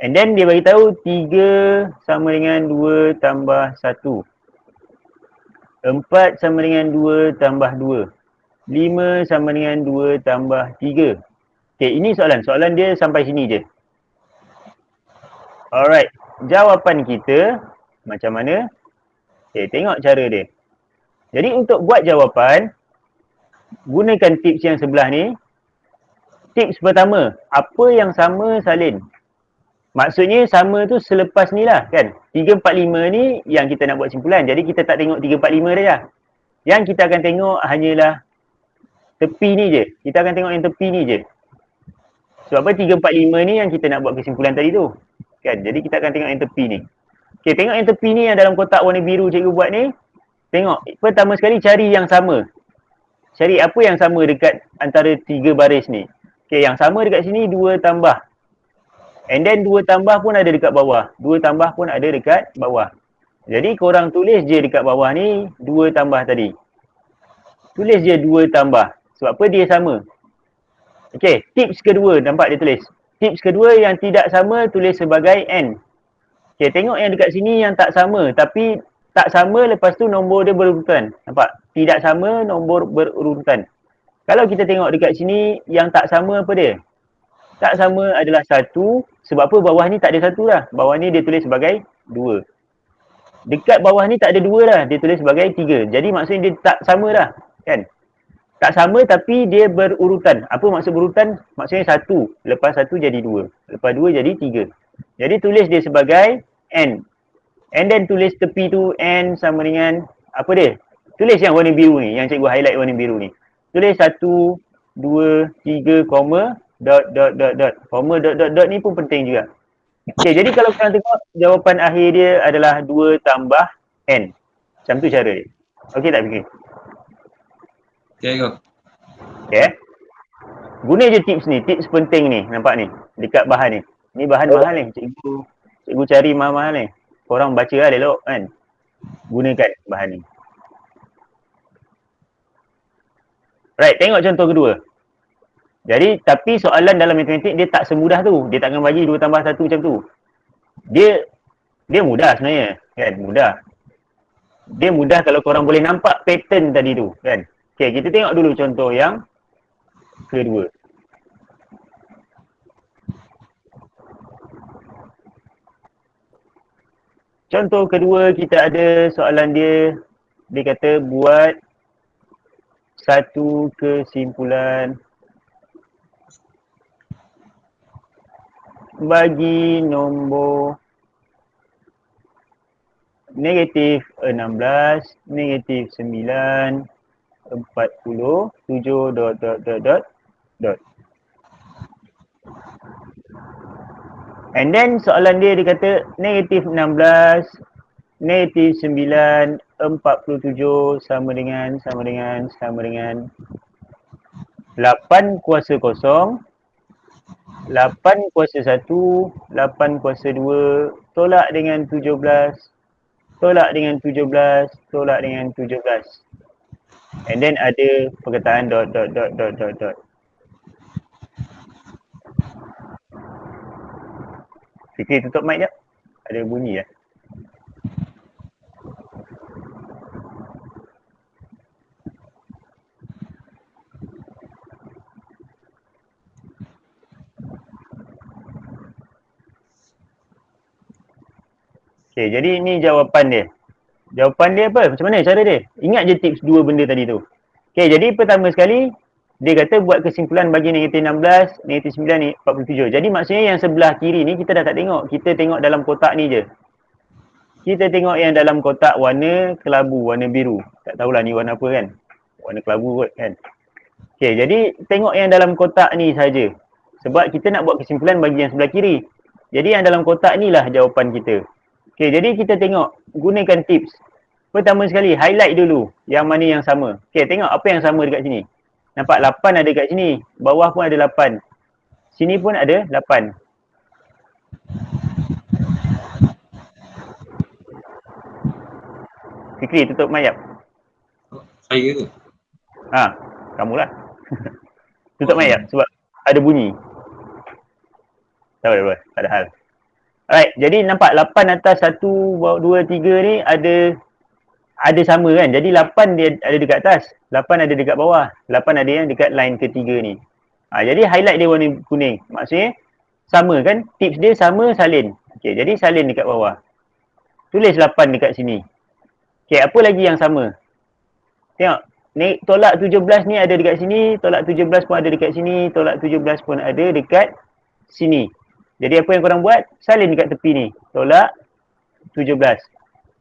And then dia bagi tahu 3 sama dengan 2 tambah 1. 4 sama dengan 2 tambah 2. 5 sama dengan 2 tambah 3. Okay, ini soalan. Soalan dia sampai sini je. Alright. Jawapan kita macam mana? Okay, tengok cara dia. Jadi untuk buat jawapan, gunakan tips yang sebelah ni. Tips pertama, apa yang sama salin? Maksudnya sama tu selepas ni lah kan. 3, 4, 5 ni yang kita nak buat simpulan. Jadi kita tak tengok 3, 4, 5 dia lah. Yang kita akan tengok hanyalah tepi ni je. Kita akan tengok yang tepi ni je. Sebab apa 3, 4, 5 ni yang kita nak buat kesimpulan tadi tu. Kan? Jadi kita akan tengok yang tepi ni. Okay, tengok yang tepi ni yang dalam kotak warna biru cikgu buat ni. Tengok, pertama sekali cari yang sama. Cari apa yang sama dekat antara 3 baris ni. Okay, yang sama dekat sini 2 tambah. And then 2 tambah pun ada dekat bawah. 2 tambah pun ada dekat bawah. Jadi korang tulis je dekat bawah ni 2 tambah tadi. Tulis je 2 tambah. Sebab apa dia sama. Okay, tips kedua nampak dia tulis. Tips kedua yang tidak sama tulis sebagai N. Okay, tengok yang dekat sini yang tak sama. Tapi tak sama lepas tu nombor dia berurutan. Nampak? Tidak sama nombor berurutan. Kalau kita tengok dekat sini yang tak sama apa dia? Tak sama adalah 1. Sebab apa bawah ni tak ada 1 lah. Bawah ni dia tulis sebagai 2. Dekat bawah ni tak ada 2 lah. Dia tulis sebagai 3. Jadi maksudnya dia tak sama lah. Kan? Tak sama tapi dia berurutan. Apa maksud berurutan? Maksudnya 1. Lepas 1 jadi 2. Lepas 2 jadi 3. Jadi tulis dia sebagai N. And then tulis tepi tu N sama dengan apa dia? Tulis yang warna biru ni. Yang cikgu highlight warna biru ni. Tulis 1, 2, 3, koma, ... Koma ... ni pun penting juga. Okay, jadi kalau korang tengok jawapan akhir dia adalah 2 tambah N. Macam tu cara dia. Okay tak fikir?
Okay cikgu.
Okay. Guna je tips ni. Tips penting ni. Nampak ni. Dekat bahan ni. Ni bahan mahal ni. Cikgu cari mahal-mahal ni. Korang baca lah elok kan. Gunakan bahan ni. Right, tengok contoh kedua. Jadi, tapi soalan dalam matematik dia tak semudah tu. Dia takkan bagi 2 tambah 1 macam tu. Dia mudah sebenarnya. Kan, mudah. Dia mudah kalau korang boleh nampak pattern tadi tu. Kan. Okay, kita tengok dulu contoh yang kedua. Contoh kedua kita ada soalan dia. Dia kata buat satu kesimpulan bagi nombor negatif 16, negatif 9, 40, 7, ... And then soalan dia kata negatif 16, negatif 9, 47 sama dengan 8 kuasa kosong, 8 kuasa 1, 8 kuasa 2, tolak dengan 17, tolak dengan 17, tolak dengan 17. And then ada perkataan ... Fikri tutup mic jap. Ada bunyi ya. Okay, jadi ni jawapan dia. Jawapan dia apa? Macam mana cara dia? Ingat je tips dua benda tadi tu. Okay, jadi pertama sekali, dia kata buat kesimpulan bagi negatif 16, negatif 9, 47. Jadi maksudnya yang sebelah kiri ni kita dah tak tengok. Kita tengok dalam kotak ni je. Kita tengok yang dalam kotak warna kelabu, warna biru. Tak tahulah ni warna apa kan. Warna kelabu kot kan. Okay, jadi tengok yang dalam kotak ni saja. Sebab kita nak buat kesimpulan bagi yang sebelah kiri. Jadi yang dalam kotak ni lah jawapan kita. Okay, jadi kita tengok, gunakan tips. Pertama sekali, highlight dulu yang mana yang sama. Okay, tengok apa yang sama dekat sini. Nampak 8 ada dekat sini. Bawah pun ada 8. Sini pun ada 8. Fikri, tutup mic.
Saya ke?
Ha, kamulah. Tutup mic sebab ada bunyi. Tak boleh, tak ada hal. Alright, jadi nampak 8 atas 1, 2, 3 ni ada sama kan. Jadi 8 dia ada dekat atas, 8 ada dekat bawah, 8 ada yang dekat line ketiga ni. Jadi highlight dia warna kuning. Maksudnya sama kan, tips dia sama, salin. Okay, jadi salin dekat bawah. Tulis 8 dekat sini. Okay, apa lagi yang sama? Tengok, tolak 17 ni ada dekat sini, tolak 17 pun ada dekat sini, tolak 17 pun ada dekat sini. Jadi apa yang korang buat? Salin dekat tepi ni. Tolak 17.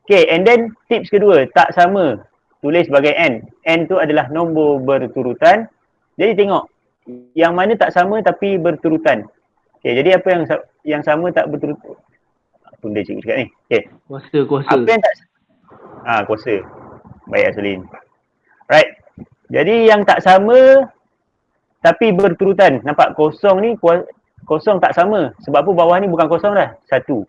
Okay, and then tips kedua, tak sama. Tulis sebagai N. N tu adalah nombor berturutan. Jadi tengok, yang mana tak sama tapi berturutan. Okay, jadi apa yang sama tak berturutan? Tunda cikgu cakap ni. Okay.
Kuasa.
Apa yang tak kuasa. Baik Aslin. Right. Jadi yang tak sama tapi berturutan. Nampak kosong ni, kosong tak sama. Sebab apa bawah ni bukan kosong dah. 1.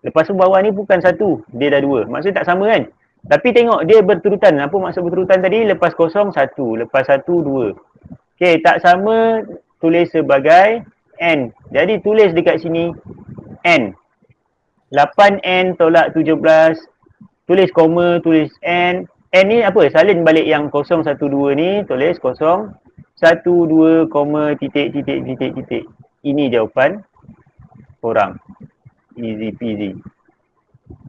Lepas tu bawah ni bukan 1. Dia dah 2. Maksudnya tak sama kan? Tapi tengok dia berturutan. Apa maksud berturutan tadi? Lepas kosong 1. Lepas 1, 2. Okay, tak sama tulis sebagai N. Jadi tulis dekat sini N. 8N tolak 17. Tulis koma, tulis N. N ni apa? Salin balik yang 0, 1, 2 ni. Tulis 0, 1, 2, koma, titik. Ini jawapan korang. Easy peasy.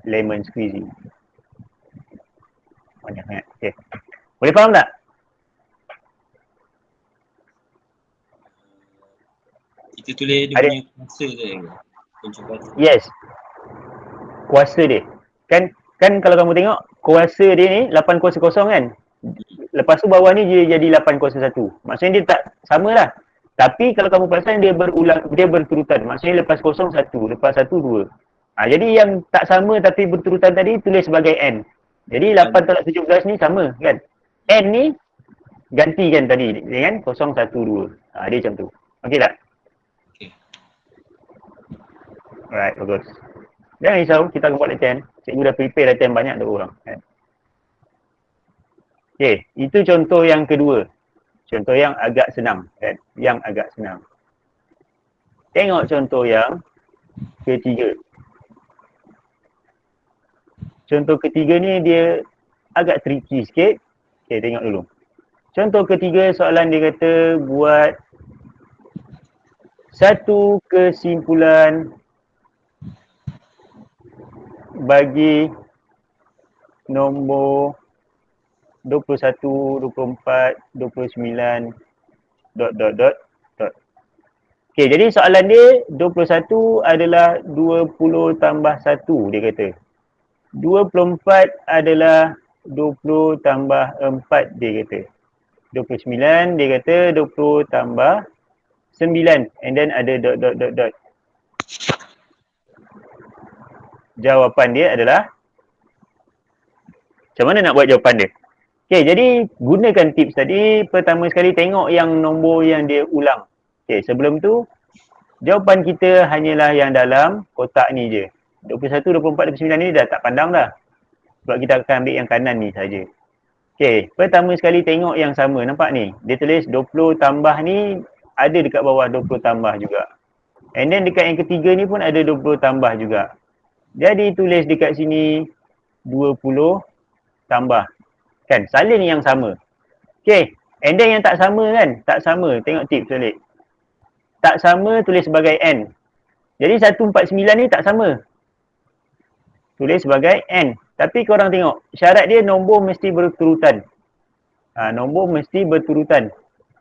Lemon squeezy. Banyak sangat. Okay. Boleh faham tak?
Kita tulis dia punya kuasa je.
Yes. Kuasa dia. Kan kalau kamu tengok, kuasa dia ni 8 kuasa kosong kan? Lepas tu bawah ni dia jadi 8 kuasa 1. Maksudnya dia tak sama lah. Tapi kalau kamu perasan dia berturutan. Maksudnya lepas kosong 1, lepas 1, 2. Jadi yang tak sama tapi berturutan tadi tulis sebagai N. Jadi 8 tolak 17 ni sama kan? N ni gantikan tadi dengan 0, 1, 2. Dia macam tu. Okey tak?
Okey.
Alright, bagus. Jangan risau, kita akan buat latihan. Cikgu dah prepare latihan banyak untuk orang. Okey, itu contoh yang kedua. Contoh yang agak senang kan? Yang agak senang. Tengok contoh yang ketiga. Contoh ketiga ni dia agak tricky sikit. Okay, tengok dulu. Contoh ketiga soalan dia kata buat satu kesimpulan bagi nombor 21, 24, 29, ... Okay, jadi soalan dia 21 adalah 20 tambah 1 dia kata. 24 adalah 20 tambah 4 dia kata. 29 dia kata 20 tambah 9 and then ada ... Jawapan dia adalah macam mana nak buat jawapan dia? Okay, jadi gunakan tips tadi. Pertama sekali tengok yang nombor yang dia ulang. Okay, sebelum tu jawapan kita hanyalah yang dalam kotak ni je. 21, 24, 29 ni dah tak pandang dah. Sebab kita akan ambil yang kanan ni saja. Okay, pertama sekali tengok yang sama. Nampak ni? Dia tulis 20 tambah ni ada dekat bawah 20 tambah juga. And then dekat yang ketiga ni pun ada 20 tambah juga. Jadi tulis dekat sini 20 tambah. Kan? Salin yang sama. Okay. And then yang tak sama kan? Tak sama. Tengok tips balik. Tak sama tulis sebagai N. Jadi 149 ni tak sama. tulis sebagai N. Tapi korang tengok, syarat dia nombor mesti berturutan. Nombor mesti berturutan.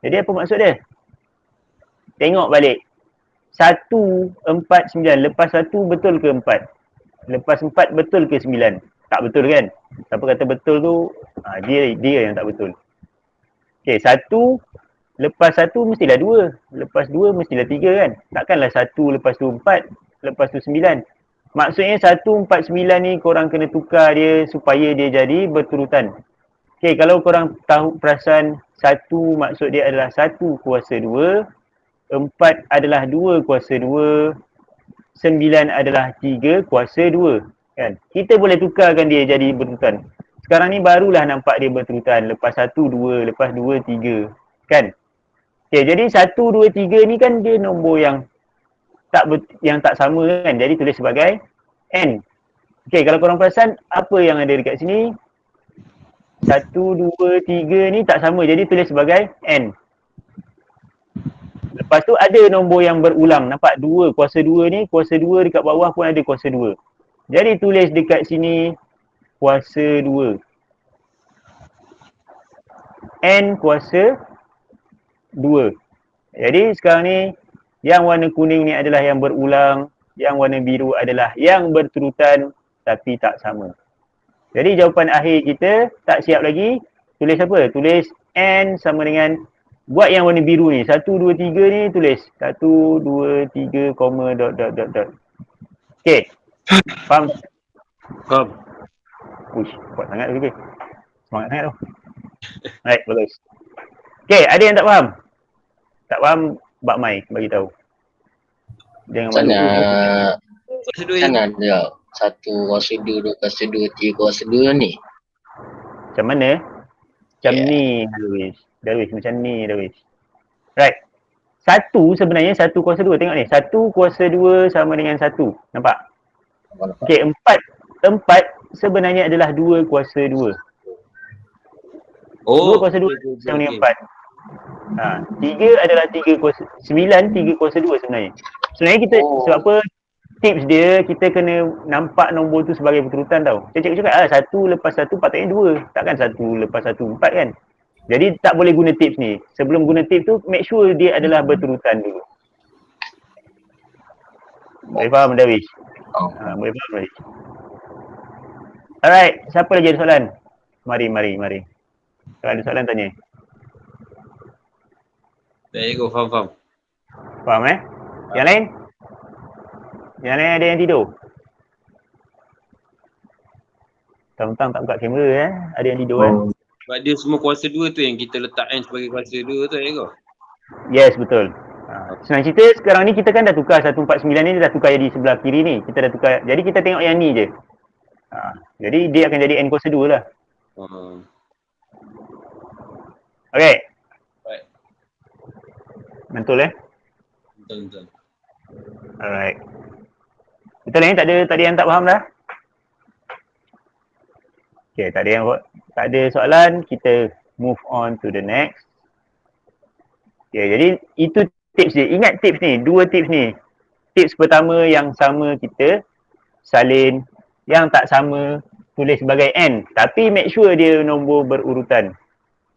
Jadi apa maksud dia? Tengok balik. 1, 4, 9. Lepas 1 betul ke 4? Lepas 4 betul ke 9? Tak betul kan? Siapa kata betul tu, dia yang tak betul. Okay, 1 lepas 1 mestilah 2. Lepas 2 mestilah 3 kan? Takkanlah 1 lepas tu 4, lepas tu 9. Maksudnya 1, 4, 9 ni korang kena tukar dia supaya dia jadi berturutan. Okay, kalau korang tahu perasan 1 maksud dia adalah 1 kuasa 2, 4 adalah 2 kuasa 2, 9 adalah 3 kuasa 2. Kan? Kita boleh tukarkan dia jadi berturutan. Sekarang ni barulah nampak dia berturutan. Lepas 1, 2, lepas 2, 3. Kan? Okay, jadi 1, 2, 3 ni kan dia nombor yang tak sama kan. Jadi tulis sebagai N. Okay, kalau korang perasan apa yang ada dekat sini, 1, 2, 3 ni tak sama. Jadi tulis sebagai N. Lepas tu ada nombor yang berulang. Nampak 2 kuasa 2 ni, kuasa 2 dekat bawah pun ada kuasa 2. Jadi tulis dekat sini kuasa 2. N kuasa 2. Jadi sekarang ni yang warna kuning ni adalah yang berulang, yang warna biru adalah yang berturutan tapi tak sama. Jadi jawapan akhir kita tak siap lagi. Tulis apa? Tulis N sama dengan, buat yang warna biru ni. 1, 2, 3 ni tulis 1, 2, 3, koma, dot. Okay. Faham?
Faham.
Uish, kuat sangat tu. Okay. Semangat sangat tu. Right, bagus. Okay, ada yang tak faham? Tak faham, Bak Mai bagi tahu. Jangan malu.
Kuasa 2
Kan
yang
ada 1 kuasa 2, 2 kuasa 2, 3 kuasa 2 ni.
Macam mana? Macam
Yeah.
ni Darwish. Macam ni Darwish. Right. 1 sebenarnya 1 kuasa 2. Tengok ni. 1 kuasa 2 sama dengan 1. Nampak? Okay, 4 sebenarnya adalah 2 kuasa 2. 2 kuasa 2 sama dengan 4. 3 adalah 3 kuasa 9, 3 kuasa 2 sebenarnya. Sebenarnya kita sebab apa, tips dia kita kena nampak nombor tu sebagai berturutan tau. Saya cakap 1 lepas 1 patutnya 2. Takkan 1 lepas 1 4 kan. Jadi tak boleh guna tips ni. Sebelum guna tips tu make sure dia adalah berturutan dulu. Boleh faham Darwish? Boleh faham Darwish? Alright, siapa lagi ada soalan? Mari. Kalau ada soalan tanya.
There you go, faham.
Faham Yang lain? Yang lain ada yang tidur? Tentang tak buka kamera ada yang tidur
Sebab dia semua kuasa 2 tu yang kita letak N sebagai kuasa 2 tu ya ke?
Yes, betul. Senang cerita sekarang ni kita kan dah tukar 149 ni dah tukar jadi sebelah kiri ni. Kita dah tukar. Jadi kita tengok yang ni je. Jadi dia akan jadi N kuasa 2 lah. Okay.
Right.
Betul
Betul.
Alright. Betul tak ada yang tak faham dah? Okay, tak ada soalan, kita move on to the next. Okay, jadi itu tips dia. Ingat tips ni, 2 tips ni. Tips pertama yang sama kita salin, yang tak sama tulis sebagai N. Tapi make sure dia nombor berurutan.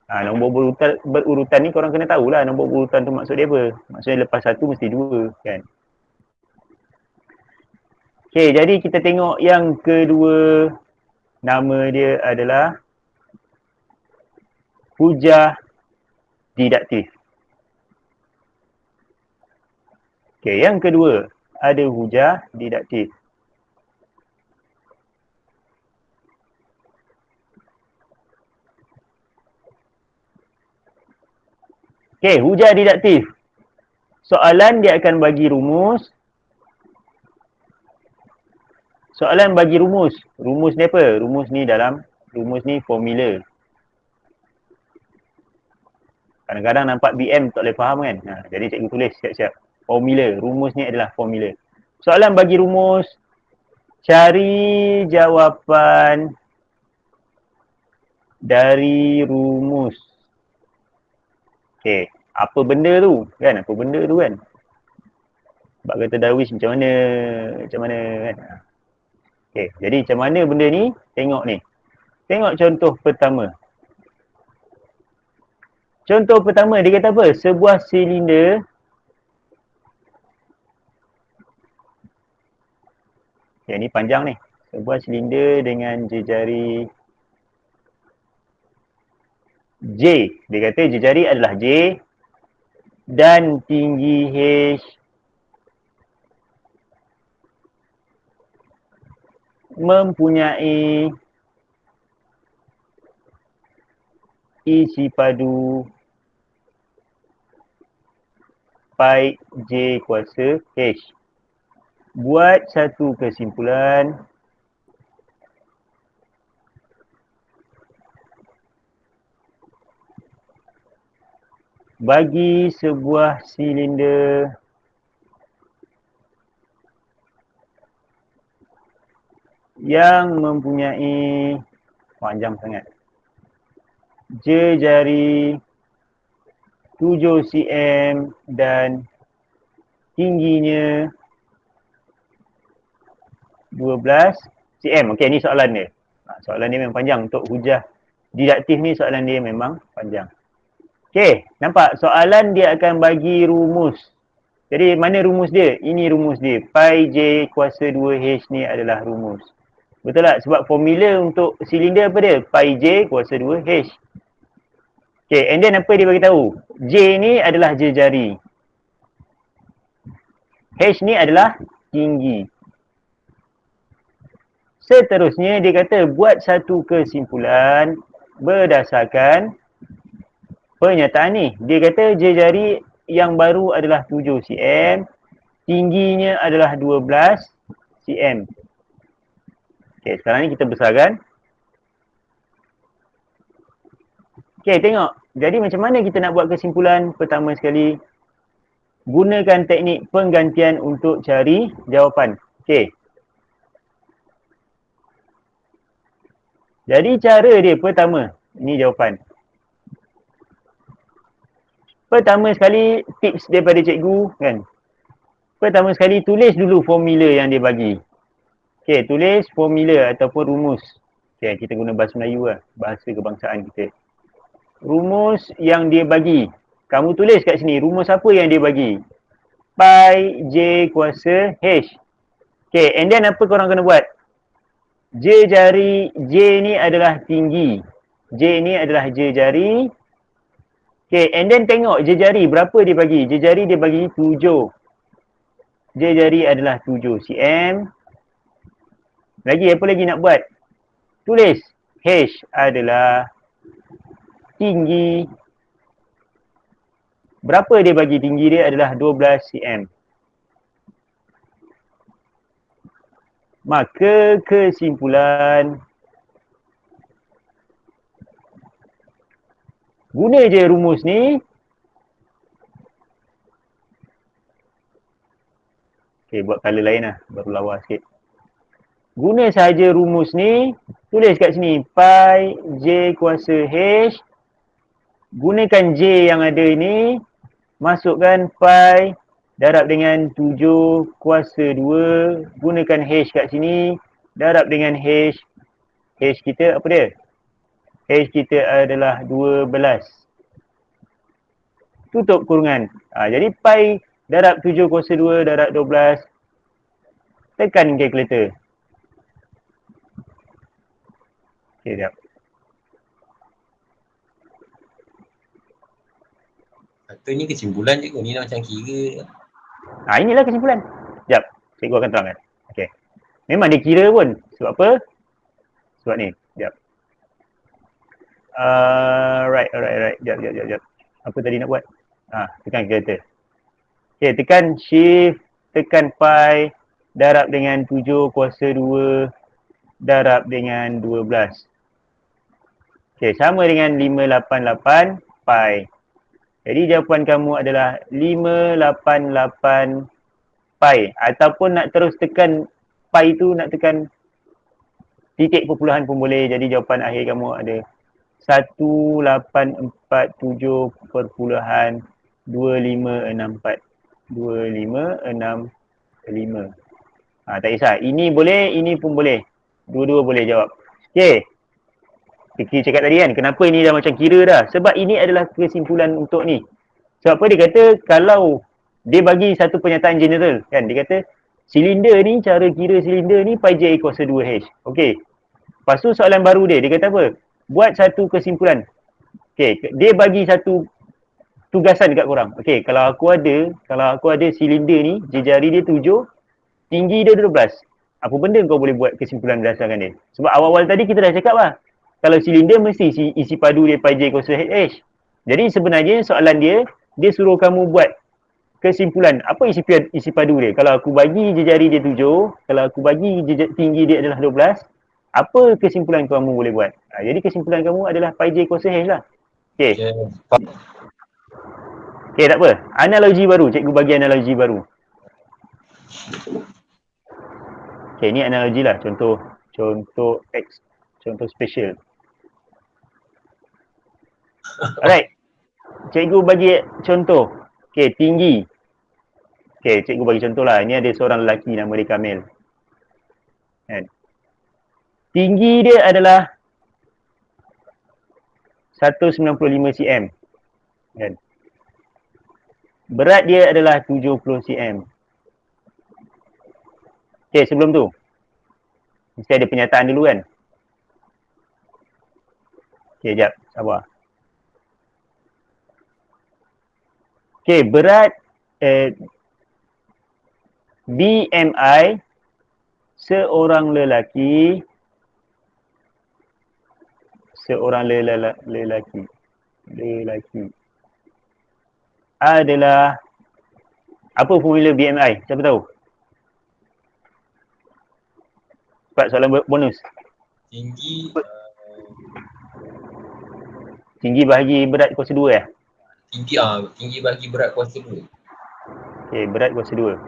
Nombor berurutan ni korang kena tahulah nombor berurutan tu maksud dia apa. Maksudnya lepas 1 mesti 2 kan. Okay, jadi kita tengok yang kedua. Nama dia adalah hujah didaktif. Okay, yang kedua ada hujah didaktif. Okay, hujah didaktif. Soalan dia akan bagi rumus. Soalan bagi rumus. Rumus ni apa? Rumus ni formula. Kadang-kadang nampak BM tak boleh faham kan? Jadi cikgu tulis siap-siap. Formula. Rumus ni adalah formula. Soalan bagi rumus. Cari jawapan dari rumus. Okay. Apa benda tu? Kan? Apa benda tu kan? Sebab kata Darwish macam mana kan? Okay, jadi macam mana benda ni? Tengok ni. Tengok contoh pertama. Contoh pertama dia kata apa? Sebuah silinder. Okay, ni panjang ni. Sebuah silinder dengan jejari J. Dia kata jejari adalah J dan tinggi H mempunyai isi padu pi J kuasa H. Buat satu kesimpulan bagi sebuah silinder yang mempunyai panjang sangat jejari 7 cm dan tingginya 12 cm. Okey, ni soalan dia. Soalan dia memang panjang. Untuk hujah didaktif ni soalan dia memang panjang. Okey, nampak soalan dia akan bagi rumus. Jadi mana rumus dia? Ini rumus dia. Pi J kuasa 2H ni adalah rumus. Betul tak? Sebab formula untuk silinder apa dia? Pi J kuasa 2H. Okay, and then apa dia bagi tahu? J ni adalah jejari. H ni adalah tinggi. Seterusnya dia kata buat satu kesimpulan berdasarkan pernyataan ni. Dia kata jejari yang baru adalah 7 cm, tingginya adalah 12 cm. Okay, sekarang ni kita besarkan. Okay, tengok. Jadi macam mana kita nak buat kesimpulan? Pertama sekali, gunakan teknik penggantian untuk cari jawapan. Okay. Jadi cara dia pertama, ini jawapan. Pertama sekali, tips daripada cikgu kan. Pertama sekali, tulis dulu formula yang dia bagi. Okay, tulis formula ataupun rumus. Okay, kita guna bahasa Melayu lah, bahasa kebangsaan kita. Rumus yang dia bagi. Kamu tulis kat sini, rumus apa yang dia bagi? Pi J kuasa H. Okay, and then apa korang kena buat? Jejari J ni adalah tinggi. J ni adalah jejari. Okay, and then tengok jejari berapa dia bagi? Jejari dia bagi 7. Jejari adalah 7 cm. Lagi apa lagi nak buat? Tulis H adalah tinggi. Berapa dia bagi? Tinggi dia adalah 12 cm. Maka kesimpulan, guna je rumus ni. Okay, buat colour lain lah, baru lawa sikit. Guna sahaja rumus ni, tulis kat sini Pi J kuasa H. Gunakan J yang ada ni, masukkan Pi darab dengan 7 kuasa 2. Gunakan H kat sini, darab dengan H. H kita apa dia? H kita adalah 12. Tutup kurungan. Jadi Pi darab 7 kuasa 2 darab 12. Tekan kalkulator. Okay, sekejap.
Ini kesimpulan je kot. Ni dah macam kira.
Inilah kesimpulan. Sekejap. Cikgu akan terangkan. Okay. Memang dia kira pun. Sebab apa? Sebab ni. Sekejap. Right. Sekejap. Apa tadi nak buat? Tekan kalkulator. Okay, tekan shift. Tekan pi. Darab dengan 7 kuasa 2. Darab dengan 12. Okay, sama dengan 588 pi. Jadi jawapan kamu adalah 588 pi. Ataupun nak terus tekan pi tu, nak tekan titik perpuluhan pun boleh. Jadi jawapan akhir kamu ada 1847.2564. 2565. Tak kisah. Ini boleh, ini pun boleh. Dua-dua boleh jawab. Okay. Fikir cakap tadi kan, kenapa ini dah macam kira dah? Sebab ini adalah kesimpulan untuk ni. Sebab apa dia kata, kalau dia bagi satu pernyataan general kan, dia kata silinder ni, cara kira silinder ni pi j kuasa 2H. Okey. Lepas tu soalan baru dia kata apa? Buat satu kesimpulan. Okey, dia bagi satu tugasan dekat korang. Okey, kalau aku ada silinder ni, jari dia 7, tinggi dia 12. Apa benda kau boleh buat kesimpulan berdasarkan dia? Sebab awal-awal tadi kita dah cakap lah, kalau silinder mesti isi padu dia pi j kuasa H. Jadi sebenarnya soalan dia suruh kamu buat kesimpulan. Apa isi padu dia? Kalau aku bagi jari dia 7, kalau aku bagi tinggi dia adalah 12, apa kesimpulan kamu boleh buat? Jadi kesimpulan kamu adalah pi j kuasa H lah. Okay. Okay, tak apa. Analogi baru. Cikgu bagi analogi baru. Okay, ni analogi lah. Contoh X. Contoh special. Alright. Cikgu bagi contoh. Okay, tinggi. Okay, cikgu bagi contoh lah. Ini ada seorang lelaki nama dia Kamil. Kan? Tinggi dia adalah 195 cm. Kan? Berat dia adalah 70 cm. Okay, sebelum tu. Mesti ada penyataan dulu kan? Okay, sekejap. Sabar. Okay, berat BMI seorang lelaki adalah apa formula BMI? Siapa tahu? Cepat soalan bonus. Tinggi bahagi berat kuasa 2 ya?
Tinggi bahagi berat kuasa 2.
Okey, berat kuasa 2.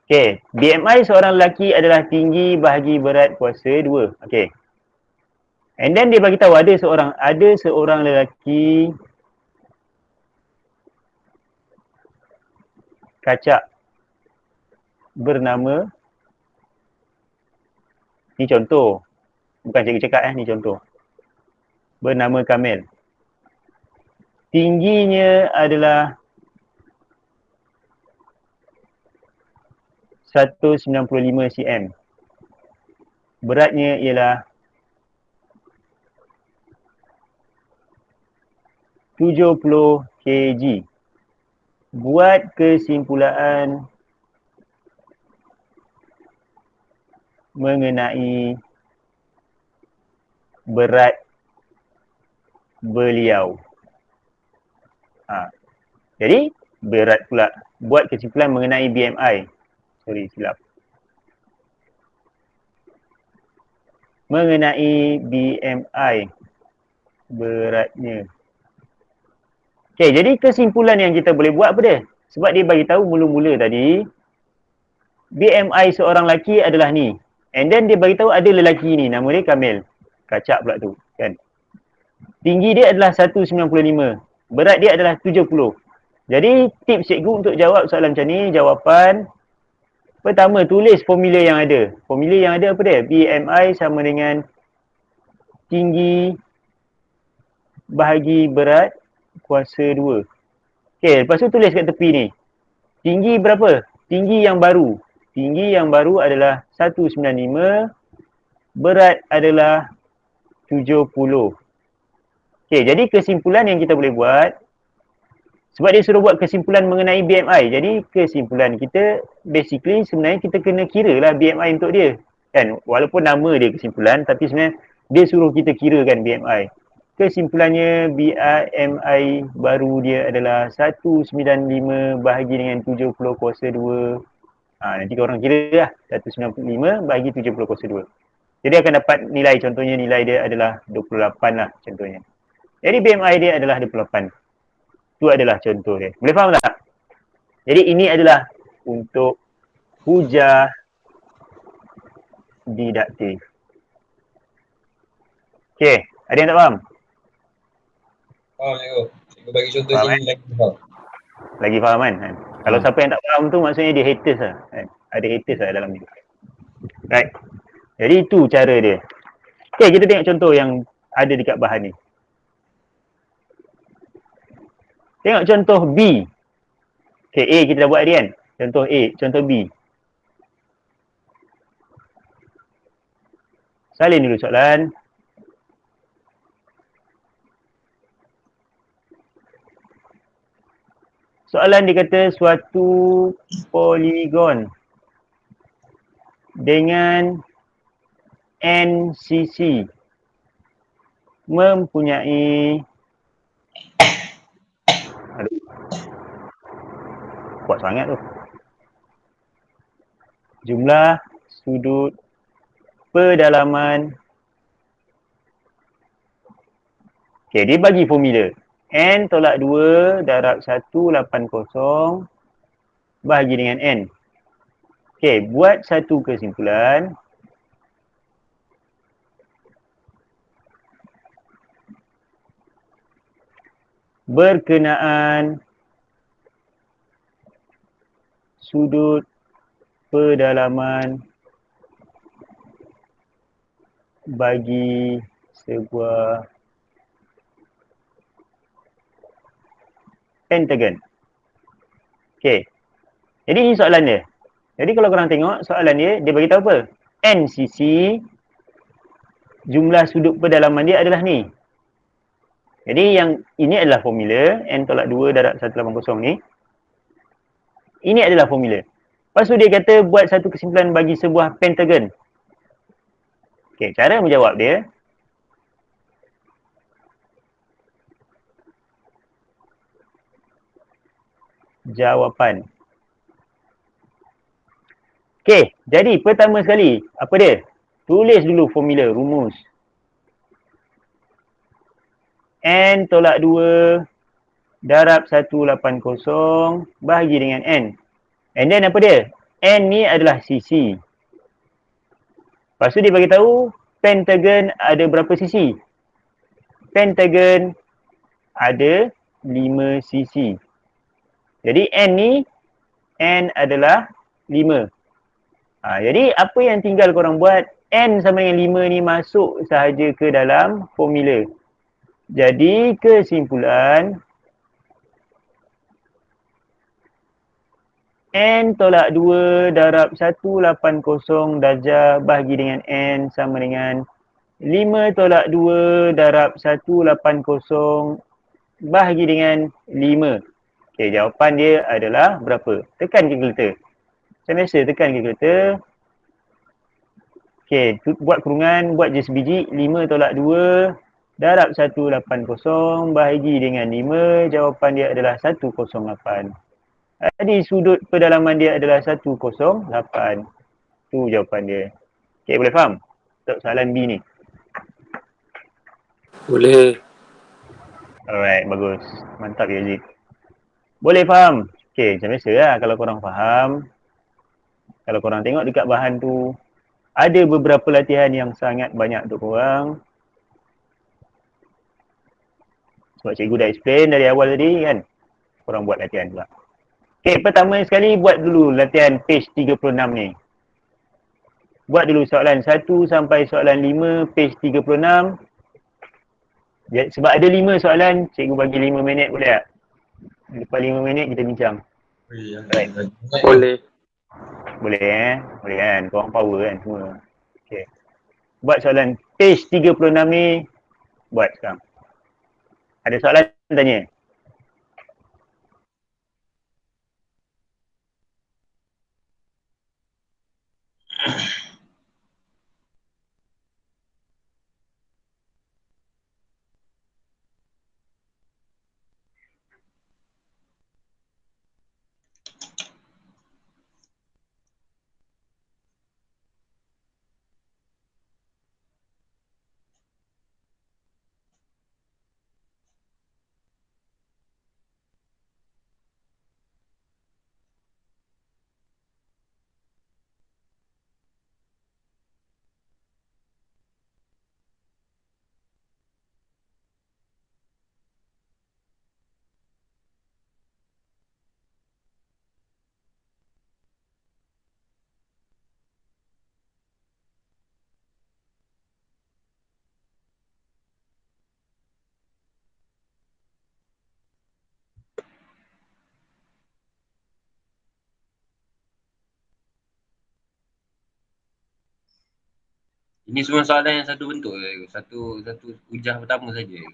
Okey, BMI seorang lelaki adalah tinggi bahagi berat kuasa 2. Okey. And then dia bagi tahu ada seorang lelaki kacak bernama, ni contoh. Bukan cikgu cakap ni contoh. Bernama Kamil. Tingginya adalah 195 cm. Beratnya ialah 70 kg. Buat kesimpulan mengenai berat beliau. Jadi berat pula. Buat kesimpulan mengenai BMI. Sorry, silap. Mengenai BMI beratnya. Okey, jadi kesimpulan yang kita boleh buat apa dia? Sebab dia bagi tahu mula-mula tadi BMI seorang lelaki adalah ni. And then dia bagi tahu ada lelaki ni, nama dia Kamil. Kacak pula tu, kan. Tinggi dia adalah 195. Berat dia adalah 70. Jadi tips cikgu untuk jawab soalan macam ni, jawapan pertama, tulis formula yang ada. Formula yang ada apa dia? BMI sama dengan tinggi bahagi berat kuasa 2. Okey, lepas tu tulis kat tepi ni. Tinggi berapa? Tinggi yang baru. Tinggi yang baru adalah 195. Berat adalah 70. Okey, jadi kesimpulan yang kita boleh buat, sebab dia suruh buat kesimpulan mengenai BMI. Jadi kesimpulan kita basically sebenarnya kita kena kira lah BMI untuk dia. Kan? Walaupun nama dia kesimpulan, tapi sebenarnya dia suruh kita kirakan BMI. Kesimpulannya BMI baru dia adalah 195 bahagi dengan 70 kuasa 2. Nanti korang kira lah. 195 bahagi 70 kuasa 2. Jadi akan dapat nilai, contohnya nilai dia adalah 28 lah contohnya. Jadi BMI dia adalah 28. Itu adalah contoh dia. Boleh faham tak? Jadi ini adalah untuk hujah didaktif. Okey, ada yang tak faham?
Faham cikgu. Cikgu bagi contoh sini lagi faham.
Lagi faham kan? Kalau siapa yang tak faham tu maksudnya dia haters lah. Kan? Ada haters lah dalam ni. Right. Jadi itu cara dia. Okay, kita tengok contoh yang ada dekat bahan ni. Tengok contoh B. Okay, A kita dah buat tadi kan. Contoh A, contoh B. Salin dulu soalan. Soalan dia kata suatu poligon dengan n sisi mempunyai kuat sangat tu. Jumlah sudut pedalaman. Okey, dia bagi formula. N tolak 2 darab 180 bahagi dengan N. Okey, buat satu kesimpulan. Berkenaan sudut pedalaman bagi sebuah pentagon. Okey. Jadi ini soalan dia. Jadi kalau korang tengok soalan dia bagi tahu apa? N sisi jumlah sudut pedalaman dia adalah ni. Jadi yang ini adalah formula N tolak 2 darab 180 ni. Ini adalah formula. Lepas tu dia kata buat satu kesimpulan bagi sebuah pentagon. Okey, cara menjawab dia. Jawapan. Okey, jadi pertama sekali apa dia? Tulis dulu formula, rumus. N tolak 2 darab 180 bahagi dengan N. And then apa dia? N ni adalah sisi. Lepas tu dia bagi tahu pentagon ada berapa sisi? Pentagon ada 5 sisi. Jadi N ni, N adalah 5. Jadi apa yang tinggal korang buat, N sama dengan 5 ni masuk sahaja ke dalam formula. Jadi kesimpulan N tolak 2 darab 180 darjah bahagi dengan N sama dengan 5 tolak 2 darab 180 bahagi dengan 5. Okey, jawapan dia adalah berapa? Tekan kalkulator. Macam biasa, tekan kalkulator. Okey, buat kurungan, buat je sebiji. 5 tolak 2 darab 180 bahagi dengan 5. Jawapan dia adalah 108. Jadi sudut pedalaman dia adalah 108. Tu jawapan dia. Okey, boleh faham? Untuk soalan B ni.
Boleh.
Alright, bagus. Mantap ya Zid. Boleh faham? Okey, macam biasa lah kalau korang faham. Kalau korang tengok dekat bahan tu, ada beberapa latihan yang sangat banyak untuk korang. Sebab cikgu dah explain dari awal tadi kan. Korang buat latihan pula. Okey, pertama sekali buat dulu latihan page 36 ni. Buat dulu soalan 1 sampai soalan 5 page 36. Sebab ada 5 soalan, cikgu bagi 5 minit boleh tak? Lepas 5 minit kita bincang. Right.
Boleh.
Boleh Boleh kan? Korang power kan semua. Okay. Buat soalan page 36 ni. Buat sekarang. Ada soalan tanya?
Ini semua soalan yang satu bentuk ke? Satu hujah pertama saja ke?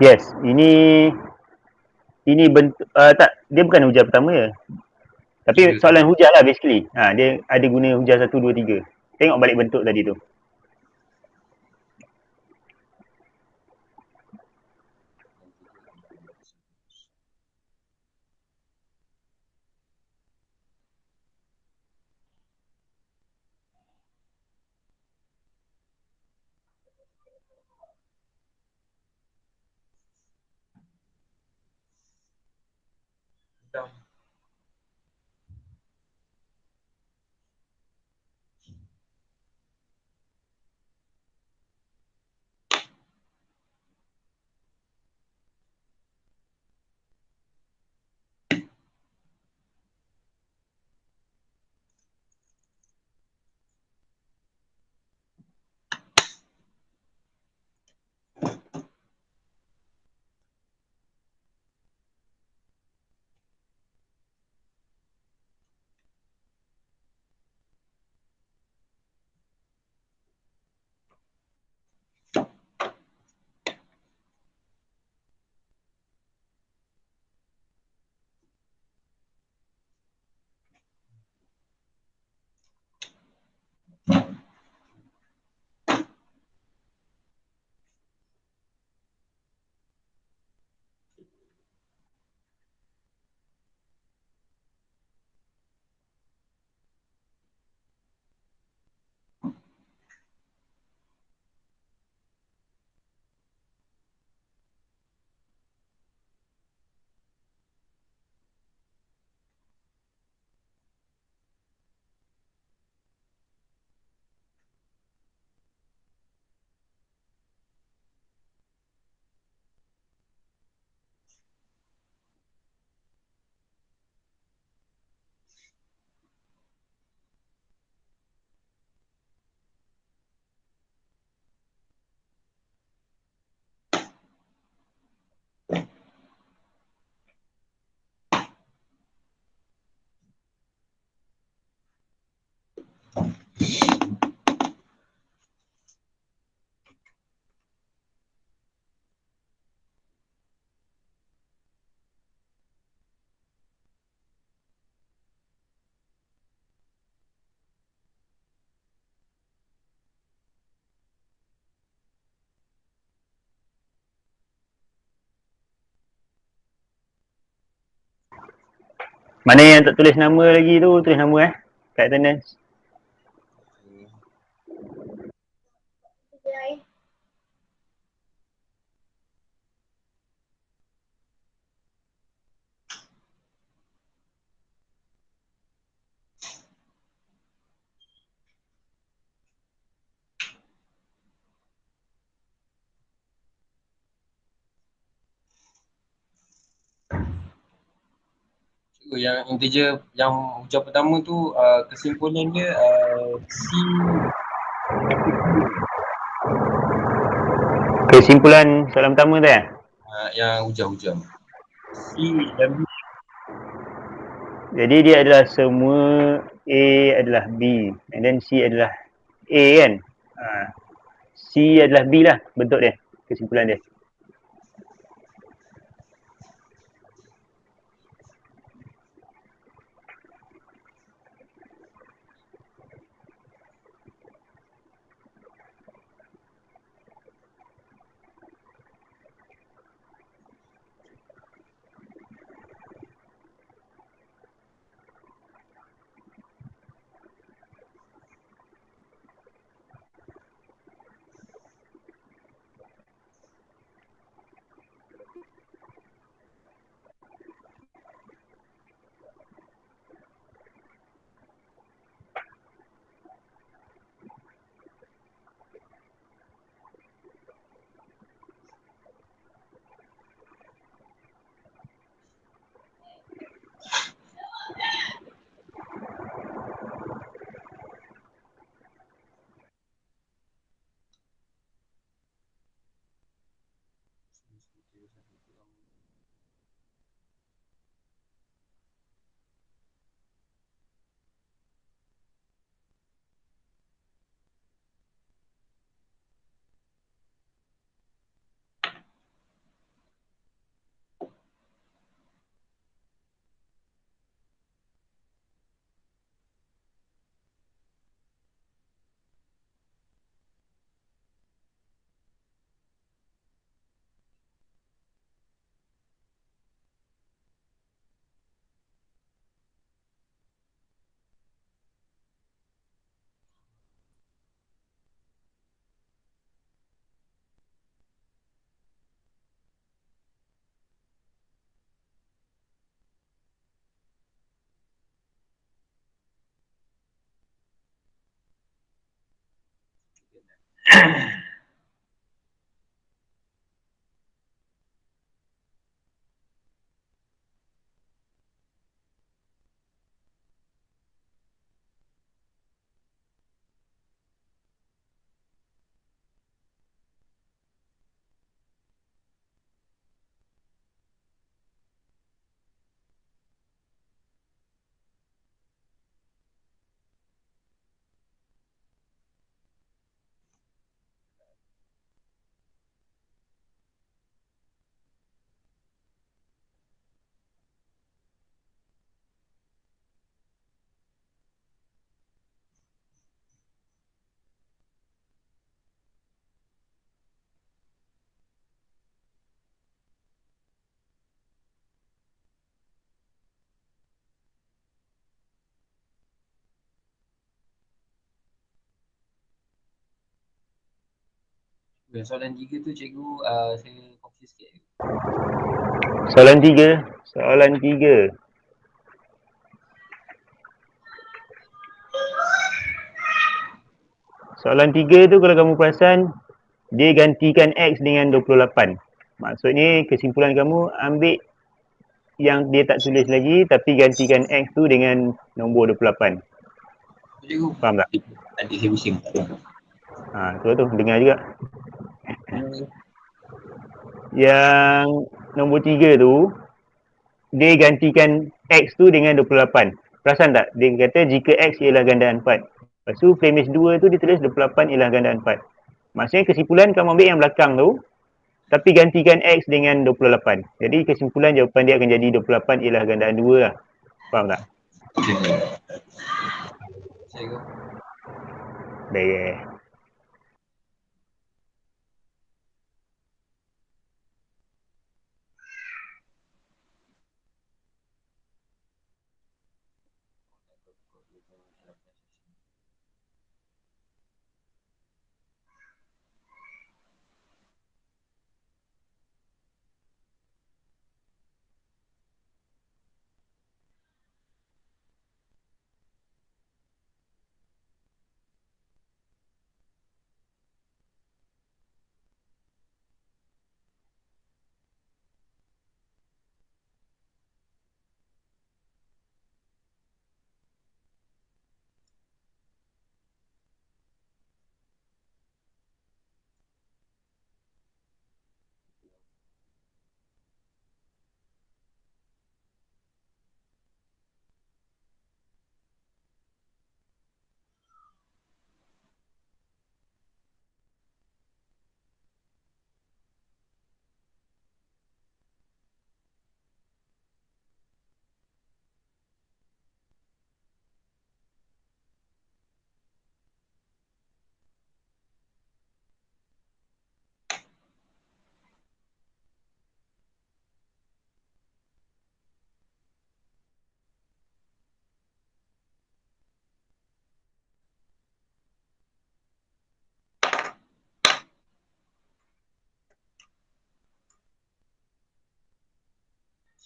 Yes, ini bentuk tak, dia bukan hujah pertama ya. Tapi
Tiga ke?
soalan hujah lah basically. Dia ada guna hujah 1, 2, 3. Tengok balik bentuk tadi tu.
Hitam.
Mana yang tak tulis nama lagi tu, tulis nama kat attendance.
Yang integer yang hujah pertama tu kesimpulan dia C
Kesimpulan soalan pertama tu
yang hujah-hujah. C dan B.
Jadi dia adalah semua A adalah B and then C adalah A kan. C adalah B lah bentuk dia, kesimpulan dia.
Soalan 3 tu cikgu saya confuse sikit.
Soalan 3. Soalan 3. Soalan 3 tu kalau kamu perasan, dia gantikan X dengan 28. Maksudnya kesimpulan kamu ambil yang dia tak tulis lagi tapi gantikan X tu dengan nombor 28.
Cikgu,
Faham tak?
adik saya bising.
Tu dengar juga. Yang nombor 3 tu, dia gantikan X tu dengan 28. Perasan tak? Dia kata jika X ialah gandaan 4. Lepas tu premis 2 tu dia tulis 28 ialah gandaan 4. Maksudnya kesimpulan kamu ambil yang belakang tu, tapi gantikan X dengan 28. Jadi kesimpulan jawapan dia akan jadi 28 ialah gandaan 2 lah. Faham tak?
Cikgu.
Baik.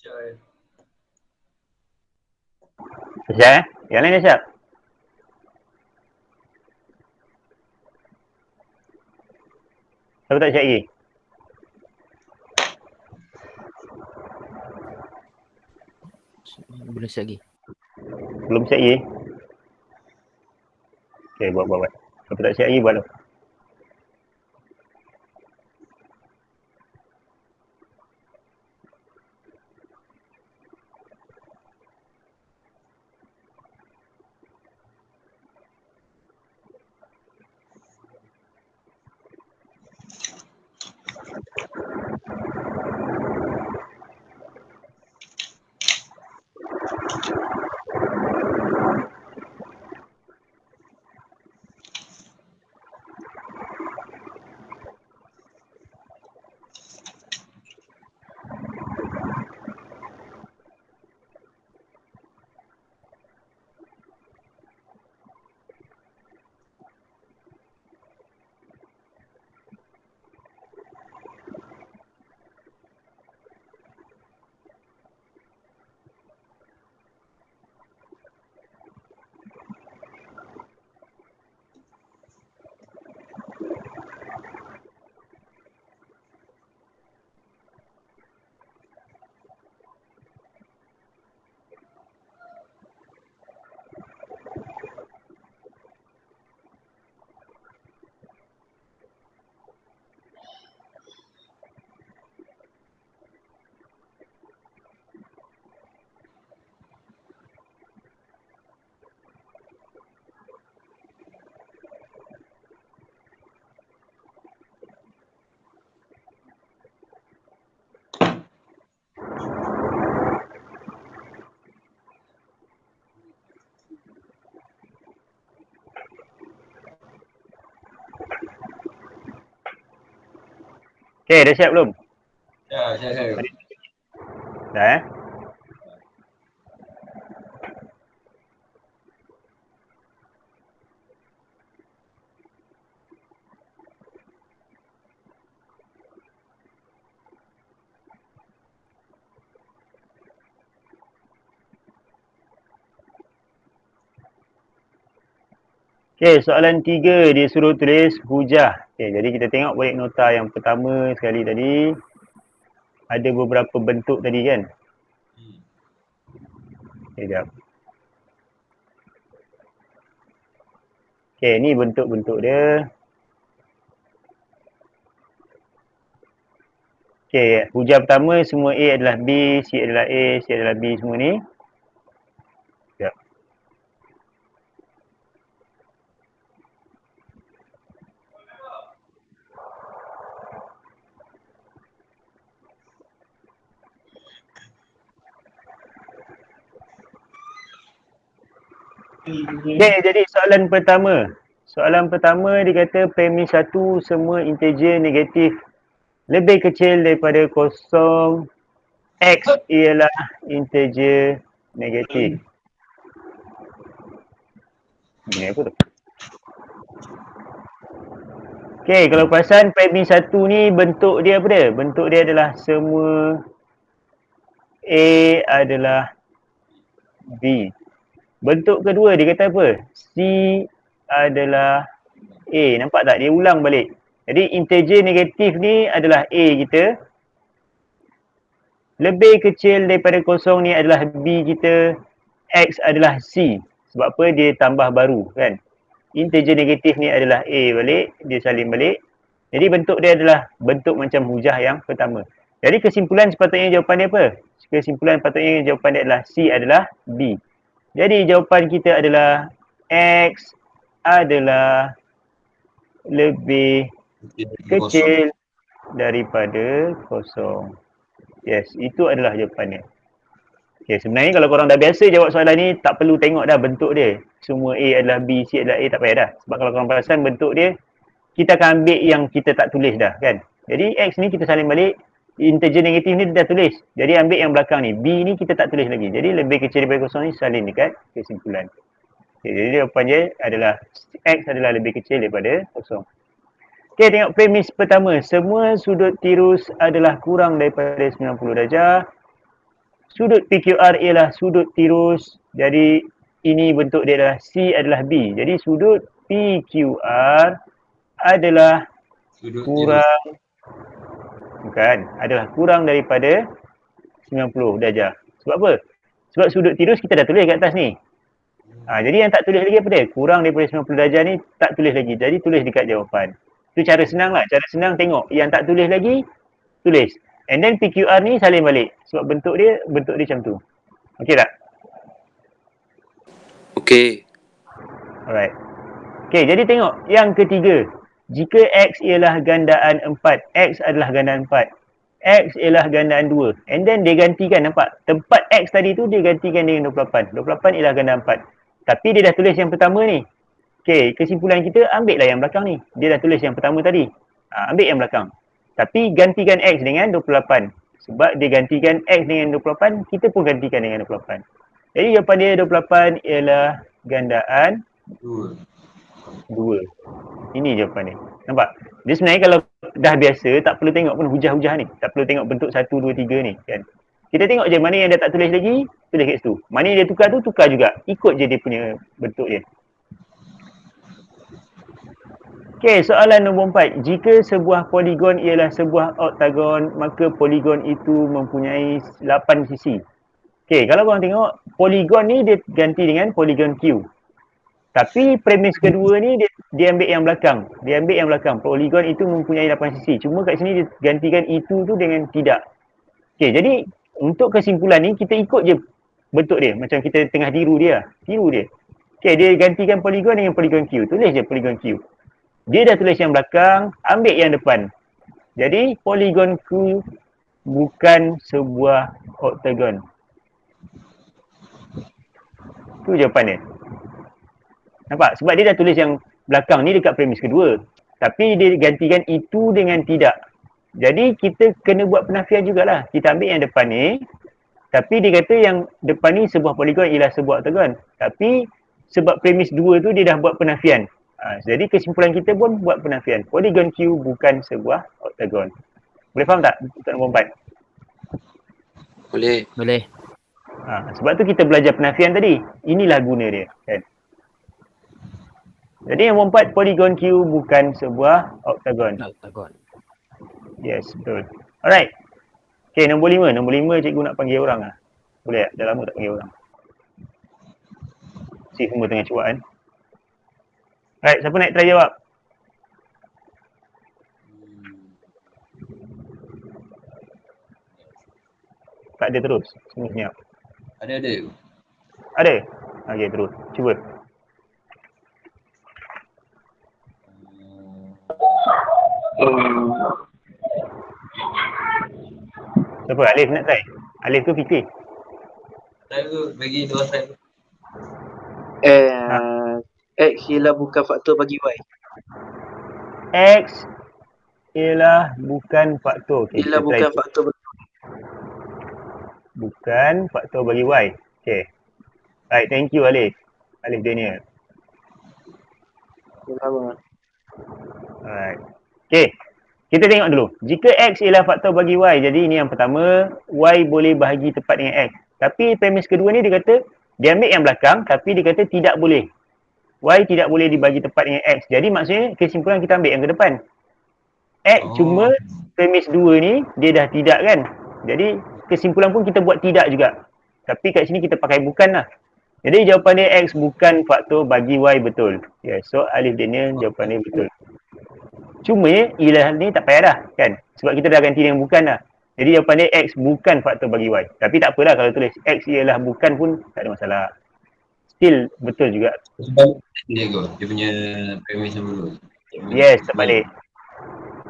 Siap.
Siap Yang lain dah siap? Siapa tak siap lagi?
Belum siap lagi.
Belum siap lagi? Okay, buat. Siapa tak siap lagi, buat tu. Okay, dah siap belum?
Ya, saya.
Dah Okay, soalan 3 dia suruh tulis hujah. Okay, jadi kita tengok balik nota yang pertama sekali tadi. Ada beberapa bentuk tadi kan? Okay, sekejap. Okay, ni bentuk-bentuk dia. Okay, hujah pertama semua A adalah B, C adalah A, C adalah B semua ni. Sekejap. Okay, jadi soalan pertama. Soalan pertama dia kata premis 1 semua integer negatif lebih kecil daripada kosong. X ialah integer negatif. Ini apa tu? Okay, kalau perasan premis 1 ni bentuk dia apa dia? Bentuk dia adalah semua A adalah B. Bentuk kedua dia kata apa? C adalah A. Nampak tak? Dia ulang balik. Jadi integer negatif ni adalah A kita. Lebih kecil daripada kosong ni adalah B kita. X adalah C. Sebab apa? Dia tambah baru kan? Integer negatif ni adalah A balik. Dia salin balik. Jadi bentuk dia adalah bentuk macam hujah yang pertama. Jadi kesimpulan sepatutnya jawapan dia apa? Kesimpulan patutnya jawapan dia adalah C adalah B. Jadi jawapan kita adalah X adalah lebih kecil daripada kosong. Yes, itu adalah jawapannya. Okay, sebenarnya kalau korang dah biasa jawab soalan ni, tak perlu tengok dah bentuk dia. Semua A adalah B, C adalah A, tak payah dah. Sebab kalau korang perasan bentuk dia, kita akan ambil yang kita tak tulis dah kan. Jadi X ni kita salin balik, integer negatif ni dia dah tulis. Jadi ambil yang belakang ni, B ni kita tak tulis lagi. Jadi lebih kecil daripada kosong ni salin dekat kesimpulan. Okay, jadi jawapan dia adalah X adalah lebih kecil daripada kosong. Okay, tengok premis pertama. Semua sudut tirus adalah kurang daripada 90 darjah. Sudut PQR ialah sudut tirus. Jadi ini bentuk dia adalah C adalah B. Jadi sudut PQR adalah kurang adalah kurang daripada 90 darjah. Sebab apa? Sebab sudut tirus kita dah tulis kat atas ni. Jadi yang tak tulis lagi apa dia? Kurang daripada 90 darjah ni tak tulis lagi. Jadi tulis dekat jawapan. Itu cara senang lah. Cara senang tengok. Yang tak tulis lagi, tulis. And then PQR ni salin balik. Sebab bentuk dia macam tu. Okey tak?
Okey.
Alright. Okey, jadi tengok yang ketiga. Jika X ialah gandaan 4, X adalah gandaan 4. X ialah gandaan 2. And then dia gantikan, nampak? Tempat X tadi tu dia gantikan dengan 28. 28 ialah gandaan 4. Tapi dia dah tulis yang pertama ni. Okey, kesimpulan kita ambil lah yang belakang ni. Dia dah tulis yang pertama tadi. Ambil yang belakang. Tapi gantikan X dengan 28. Sebab dia gantikan X dengan 28, kita pun gantikan dengan 28. Jadi jawapan dia 28 ialah gandaan 2. Ini jawapan dia. Nampak? Dia sebenarnya kalau dah biasa, tak perlu tengok pun hujah-hujah ni. Tak perlu tengok bentuk 1, 2, 3 ni kan. Kita tengok je mana yang dah tak tulis lagi, tulis kat situ. Mana yang dia tukar tu, tukar juga. Ikut je dia punya bentuk dia. Okey, soalan nombor 4. Jika sebuah poligon ialah sebuah oktagon, maka poligon itu mempunyai 8 sisi. Okey, kalau korang tengok, poligon ni dia ganti dengan poligon Q. Tapi premis kedua ni dia ambil yang belakang. Dia ambil yang belakang. Poligon itu mempunyai 8 sisi. Cuma kat sini dia gantikan itu tu dengan tidak. Okey, jadi untuk kesimpulan ni kita ikut je bentuk dia. Macam kita tengah tiru dia. Tiru dia. Okey, dia gantikan poligon dengan poligon Q. Tulis je poligon Q. Dia dah tulis yang belakang, ambil yang depan. Jadi poligon Q bukan sebuah oktagon. Tu jawapan dia. Nampak? Sebab dia dah tulis yang belakang ni dekat premis kedua. Tapi dia gantikan itu dengan tidak. Jadi kita kena buat penafian jugalah. Kita ambil yang depan ni, tapi dia kata yang depan ni sebuah poligon ialah sebuah oktagon. Tapi sebab premis 2 tu dia dah buat penafian. Jadi kesimpulan kita pun buat penafian. Poligon Q bukan sebuah oktagon. Boleh faham tak? Untuk nombor 4.
Boleh.
Boleh.
Sebab tu kita belajar penafian tadi. Inilah guna dia. Kan? Jadi yang nombor 4, poligon Q bukan sebuah oktagon.
Oktagon.
Yes, betul. Alright. Okay, nombor 5. Nombor 5 cikgu nak panggil orang lah. Boleh tak? Dah lama tak panggil orang. Si semua tengah cuak kan. Alright, siapa nak try jawab? Tak ada terus. Semua senyap.
Ada.
Ada? Okay, terus. Cuba. Siapa? Alif nak try? Alif ke Fikri?
Saya bagi dua saya.
X ialah bukan faktor bagi Y.
X ialah bukan faktor. Okay,
Ialah bukan faktor bagi
bukan faktor bagi Y. Okay. Right, thank you Alif. Alif Daniel.
sama.
Alright. Okay. Kita tengok dulu. Jika X ialah faktor bagi Y, jadi ini yang pertama, Y boleh bahagi tepat dengan X. Tapi premis kedua ni dia kata, dia ambil yang belakang, tapi dia kata tidak boleh. Y tidak boleh dibagi tepat dengan X. Jadi maksudnya kesimpulan kita ambil yang ke depan. X cuma premis 2 ni, dia dah tidak kan. Jadi kesimpulan pun kita buat tidak juga. Tapi kat sini kita pakai bukan lah. Jadi jawapan dia X bukan faktor bagi Y betul. Yes, so Alif Daniel jawapan dia betul. Cuma ialah ni tak payah dah kan. Sebab kita dah ganti dengan bukan dah. Jadi jawapan dia X bukan faktor bagi Y. Tapi tak apalah kalau tulis X ialah bukan pun tak ada masalah. Still betul juga.
Dia punya premis dulu.
Yes, terbalik.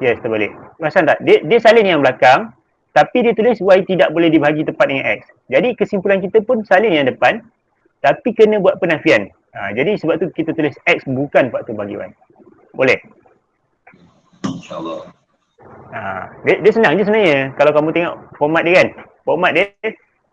Yes, terbalik. Perasan tak? Dia salin yang belakang. Tapi dia tulis Y tidak boleh dibahagi tepat dengan X. Jadi kesimpulan kita pun salin yang depan. Tapi kena buat penafian. Jadi sebab tu kita tulis X bukan faktor bagi Y. Boleh?
InsyaAllah.
Dia senang je sebenarnya. Kalau kamu tengok format dia kan. Format dia,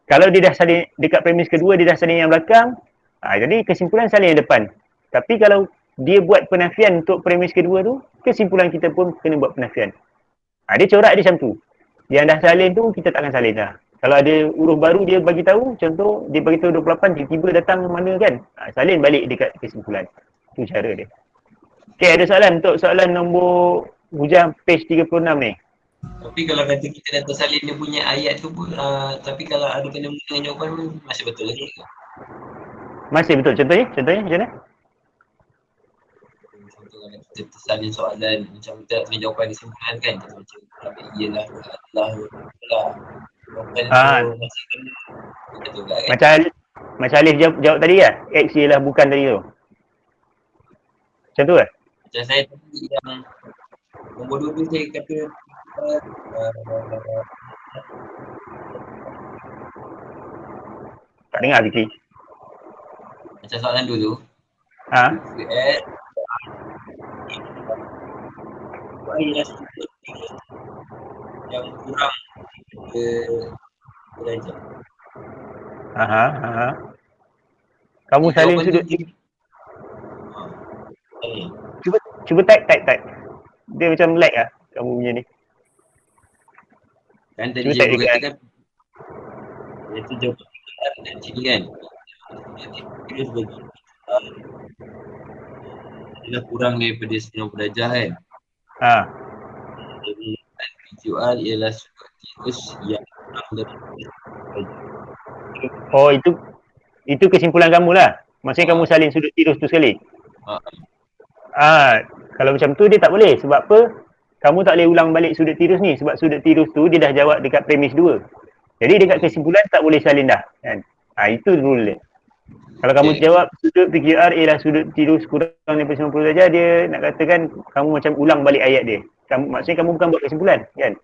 kalau dia dah salin dekat premis kedua, dia dah salin yang belakang. Jadi kesimpulan salin yang depan. Tapi kalau dia buat penafian untuk premis kedua tu, kesimpulan kita pun kena buat penafian. Dia corak dia macam tu. Yang dah salin tu, kita takkan salin dah. Kalau ada huruf baru dia bagi tahu, contoh dia bagi tahu 28, tiba-tiba datang mana kan. Salin balik dekat kesimpulan. Tu cara dia. Okay, ada soalan untuk soalan nombor hujah page 36 ni.
Tapi kalau kata kita dah tersalin dia punya ayat tu pun, tapi kalau ada kena dengan jawapan pun masih betul lagi ke?
Masih betul. Contohnya macam mana?
Contoh kalau kita tersalin soalan macam kita nak tulis jawapan kesimpulan kan, kita macam ialah jawapan tu masih kena betul juga kan?
Macam Alif jawab tadi lah. X ialah bukan tadi tu. Macam tu lah.
Macam saya tadi yang nombor 2 tu saya kata
Tak dengar Fikri.
macam soalan dulu yang kurang belajar.
Kamu salin sudut Cuba type. Dia macam lag lah kamu punya ni.
Kan tadi cikgu kata kan itu jawapan dan sini kan dia sebagai adalah kurang daripada 90 darjah kan. Jadi PQR ialah sudut tirus yang kurang daripada
itu kesimpulan kamu lah. Maksudnya kamu salin sudut tirus tu sekali. Kalau macam tu dia tak boleh. Sebab apa? Kamu tak boleh ulang balik sudut tirus ni. Sebab sudut tirus tu dia dah jawab dekat premis 2. Jadi dekat kesimpulan tak boleh salin dah kan? Itu rule dia. Kalau kamu jawab sudut PQR ialah sudut tirus kurang daripada 90 darjah, dia nak katakan kamu macam ulang balik ayat dia. Maksudnya kamu bukan buat kesimpulan kan?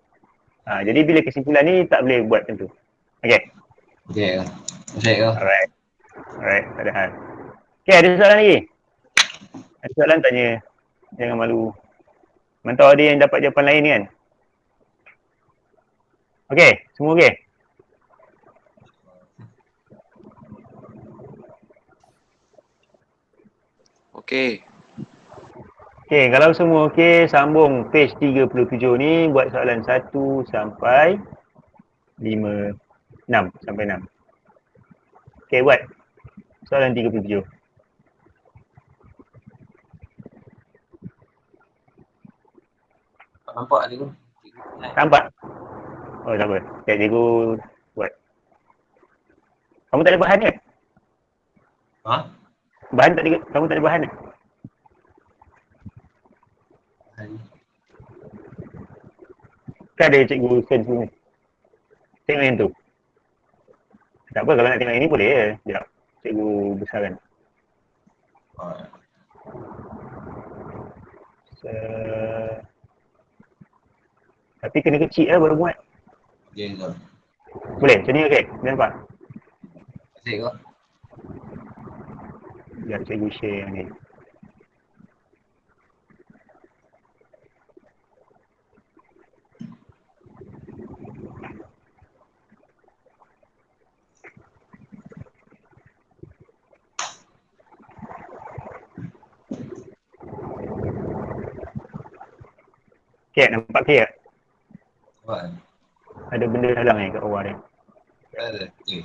Jadi bila kesimpulan ni tak boleh buat macam tu. Okay. Alright, tak ada hal. Okay, ada soalan lagi? Ada soalan tanya. Jangan malu. Mantau ada yang dapat jawapan lain kan? Okey, semua okey?
Okey.
Okey, kalau semua okey, sambung page 37 ni buat soalan 1 sampai 5, 6 sampai 6. Okey, buat soalan 37.
Tak nampak dia tu.
Nampak? Oh, tak apa. Sekejap cikgu buat. Kamu tak ada bahan ke?
Ha?
Bahan tak ada, kamu tak ada bahan ke? Kan ada cikgu send sini. Tengok yang tu. Tak apa, kalau nak tengok yang ni boleh je. Sekejap. Cikgu besarkan.
Oh,
Tapi kena kecil lah baru muat.
dia tu.
Boleh? Macam ni okey? Boleh nampak?
Asyik kau.
Sekejap cikgu share yang ni. Okay, nampak clear?
Nampak kan?
Ada benda halang kat bawah dia.
Tak ada. Okay.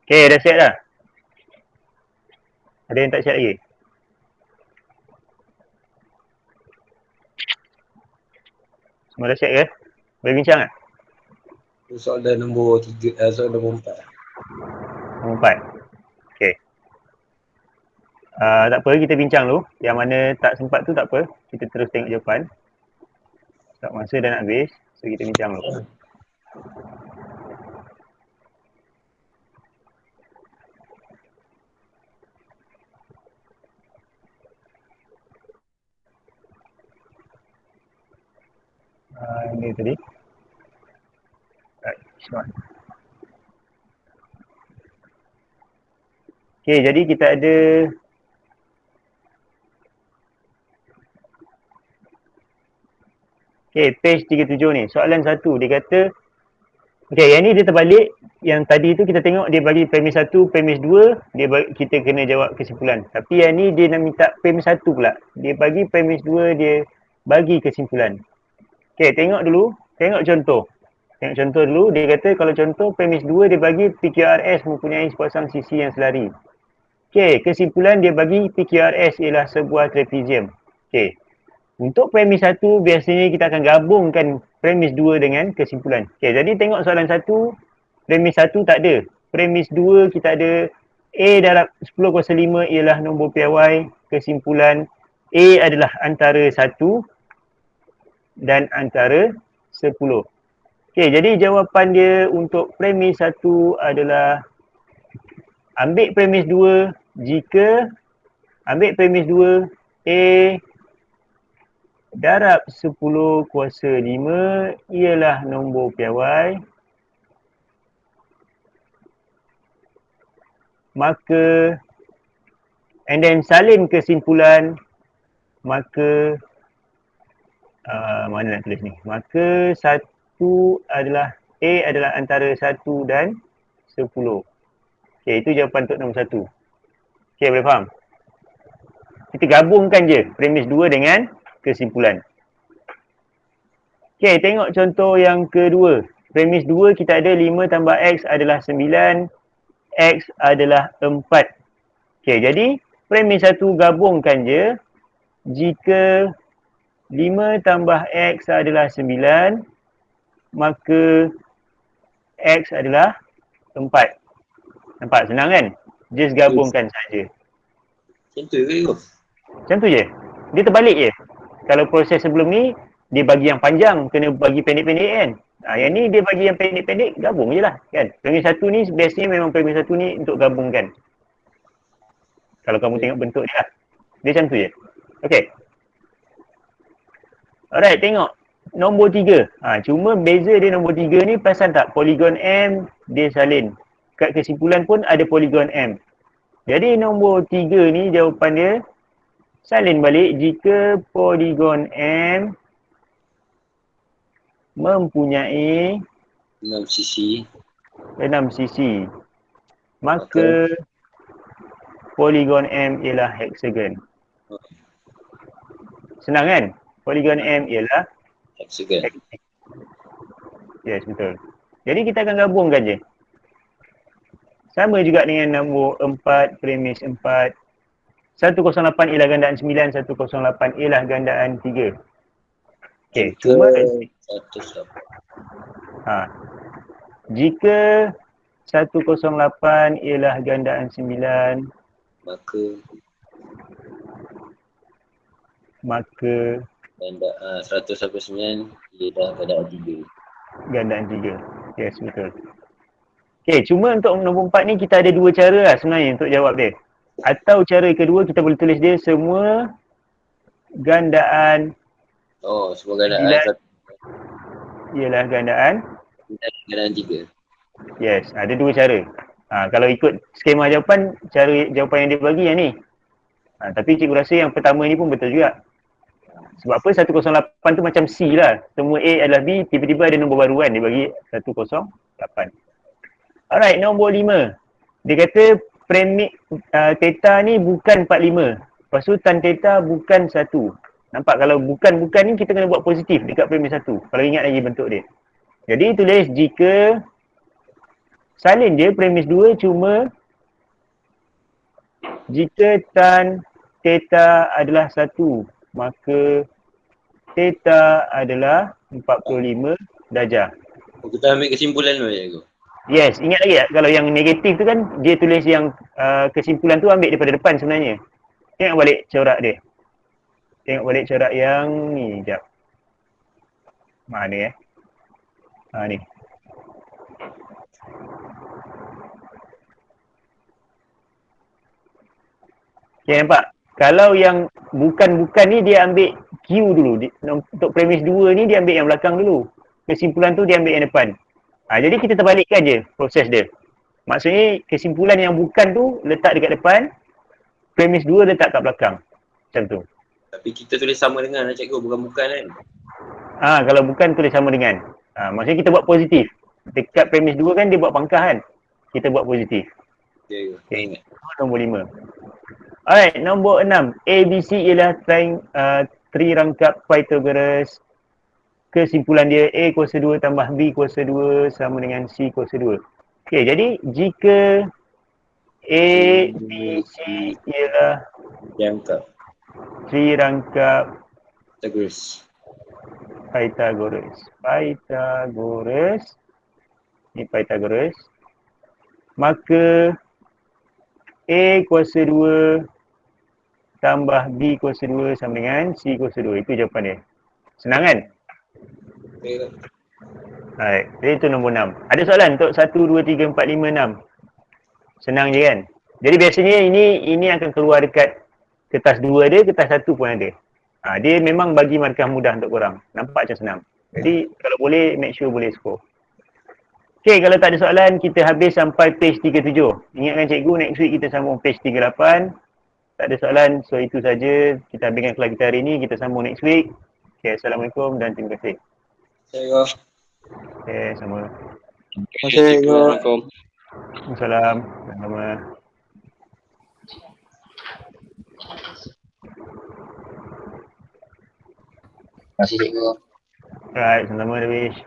Okay, dah siap dah? Ada yang tak siap lagi? Semua dah siap ke? Boleh bincang tak?
Soalan nombor 3, soalan nombor 4.
Nombor 4. Okay. Tak apa, kita bincang dulu. Yang mana tak sempat tu tak apa. Kita terus tengok jawapan. Sebab masa dah nak habis. So, kita bincang dulu. Ini tadi. Right, smart. Okay, jadi kita ada page 37 ni. Soalan 1, dia kata yang ni dia terbalik. Yang tadi tu kita tengok dia bagi premis 1, premis 2, kita kena jawab kesimpulan. Tapi yang ni dia nak minta premis 1 pula. Dia bagi premis 2, dia bagi kesimpulan. Tengok dulu. Tengok contoh. Tengok contoh dulu. Dia kata kalau contoh premis 2 dia bagi PQRS mempunyai sepasang sisi yang selari. Kesimpulan dia bagi PQRS ialah sebuah trapezium. Untuk premis 1 biasanya kita akan gabungkan premis 2 dengan kesimpulan. Jadi tengok soalan 1, premis 1 tak ada. Premis 2 kita ada A darab 10/5 ialah nombor piawai. Kesimpulan A adalah antara 1 dan antara 10. Jadi jawapan dia untuk premis 1 adalah ambil premis 2 jika ambil premis 2 A darab 10/5 ialah nombor piawai, maka and then salin kesimpulan, maka mana nak tulis ni, maka 1 adalah A adalah antara 1 dan 10. Itu jawapan untuk nombor 1. Boleh faham? Kita gabungkan je premis 2 dengan kesimpulan. Tengok contoh yang kedua. Premis 2 kita ada 5 tambah X adalah 9, X adalah 4. Jadi premis 1 gabungkan je. Jika 5 tambah X adalah 9, maka X adalah 4. Nampak senang kan? Just gabungkan saja.
Macam tu ke?
Macam tu je. Dia terbalik je. Kalau proses sebelum ni, dia bagi yang panjang, kena bagi pendek-pendek kan. Yang ni dia bagi yang pendek-pendek, gabung je lah kan. Premis 1 ni, biasanya memang premis 1 ni untuk gabungkan. Kalau kamu tengok bentuk dia lah. Dia macam tu je. Alright, tengok. Nombor 3. Cuma beza dia nombor 3 ni, perasan tak? Poligon M, dia salin. Kat kesimpulan pun ada poligon M. Jadi nombor 3 ni jawapan dia salin balik jika poligon M mempunyai
6 sisi.
Maka poligon M ialah hexagon. Senang kan? Poligon M ialah
Hexagon.
Yes, betul. Jadi kita akan gabungkan je. Sama juga dengan nombor 4, premis 4. 108 ialah gandaan 9, 108 ialah gandaan 3. Cuma jika 108 ialah gandaan 9, maka
gandaan 109 ialah gandaan 3.
Gandaan 3. Yes, betul. Cuma untuk nombor 4 ni kita ada dua cara lah sebenarnya untuk jawab dia. Atau cara kedua kita boleh tulis dia semua gandaan.
Semua gandaan
ialah gandaan
3.
Yes, ada dua cara. Kalau ikut skema jawapan, cara jawapan yang dia bagi yang ni. Tapi cikgu rasa yang pertama ni pun betul juga. Sebab apa 108 tu macam C lah. Semua A adalah B, tiba-tiba ada nombor baru kan. Dia bagi 108. Alright, nombor 5. Dia kata premik theta ni bukan 45. Lepas tu tan theta bukan 1. Nampak kalau bukan ni kita kena buat positif dekat premis 1. Kalau ingat lagi bentuk dia. Jadi tulis jika Salin je premis 2, cuma jika tan theta adalah 1, maka theta adalah 45 darjah.
Kita ambil kesimpulan dulu ya, cikgu.
Yes, ingat lagi tak? Kalau yang negatif tu kan, dia tulis yang kesimpulan tu ambil daripada depan sebenarnya. Tengok balik corak dia. Tengok balik corak yang ni, sekejap. Mana ni. Okay, nampak? Kalau yang bukan-bukan ni dia ambil Q dulu. Untuk premis 2 ni dia ambil yang belakang dulu. Kesimpulan tu dia ambil yang depan. Jadi kita terbalikkan je proses dia. Maksudnya kesimpulan yang bukan tu letak dekat depan, premis 2 letak kat belakang. Macam tu.
Tapi kita tulis sama dengan lah cikgu, bukan-bukan kan?
Kalau bukan tulis sama dengan. Maksudnya kita buat positif. Dekat premis 2 kan dia buat pangkah kan. Kita buat positif.
Ya,
Okay. Nombor 5. Alright, nombor 6. ABC ialah trirangkap Pythagoras. Kesimpulan dia A kuasa 2 tambah B kuasa 2 sama dengan C kuasa 2. Okay, jadi jika A, B, C ialah
Jangkap.
trirangkap
Pythagoras.
Ni Pythagoras. Maka A kuasa 2 tambah B kuasa 2 sama dengan C kuasa 2. Itu jawapan dia. Senang kan?
Okay.
Alright, jadi itu nombor 6. Ada soalan untuk 1, 2, 3, 4, 5, 6? Senang je kan? Jadi biasanya ini akan keluar dekat kertas 2 ada, kertas 1 pun ada. Dia memang bagi markah mudah untuk korang. Nampak macam senang. Jadi kalau boleh, make sure boleh score. Okay, kalau tak ada soalan, kita habis sampai page 37. Ingatkan cikgu, next week kita sambung page 38. Tak ada soalan, so itu saja. Kita habiskan kelas kita hari ni, kita sambung next week. Okay, Assalamualaikum dan terima kasih.
Cikgu.
Okay, sama.
Terima kasih, Assalamualaikum.
Assalamualaikum. Sama.
Terima kasih, cikgu.
Right, sama-sama Darwish.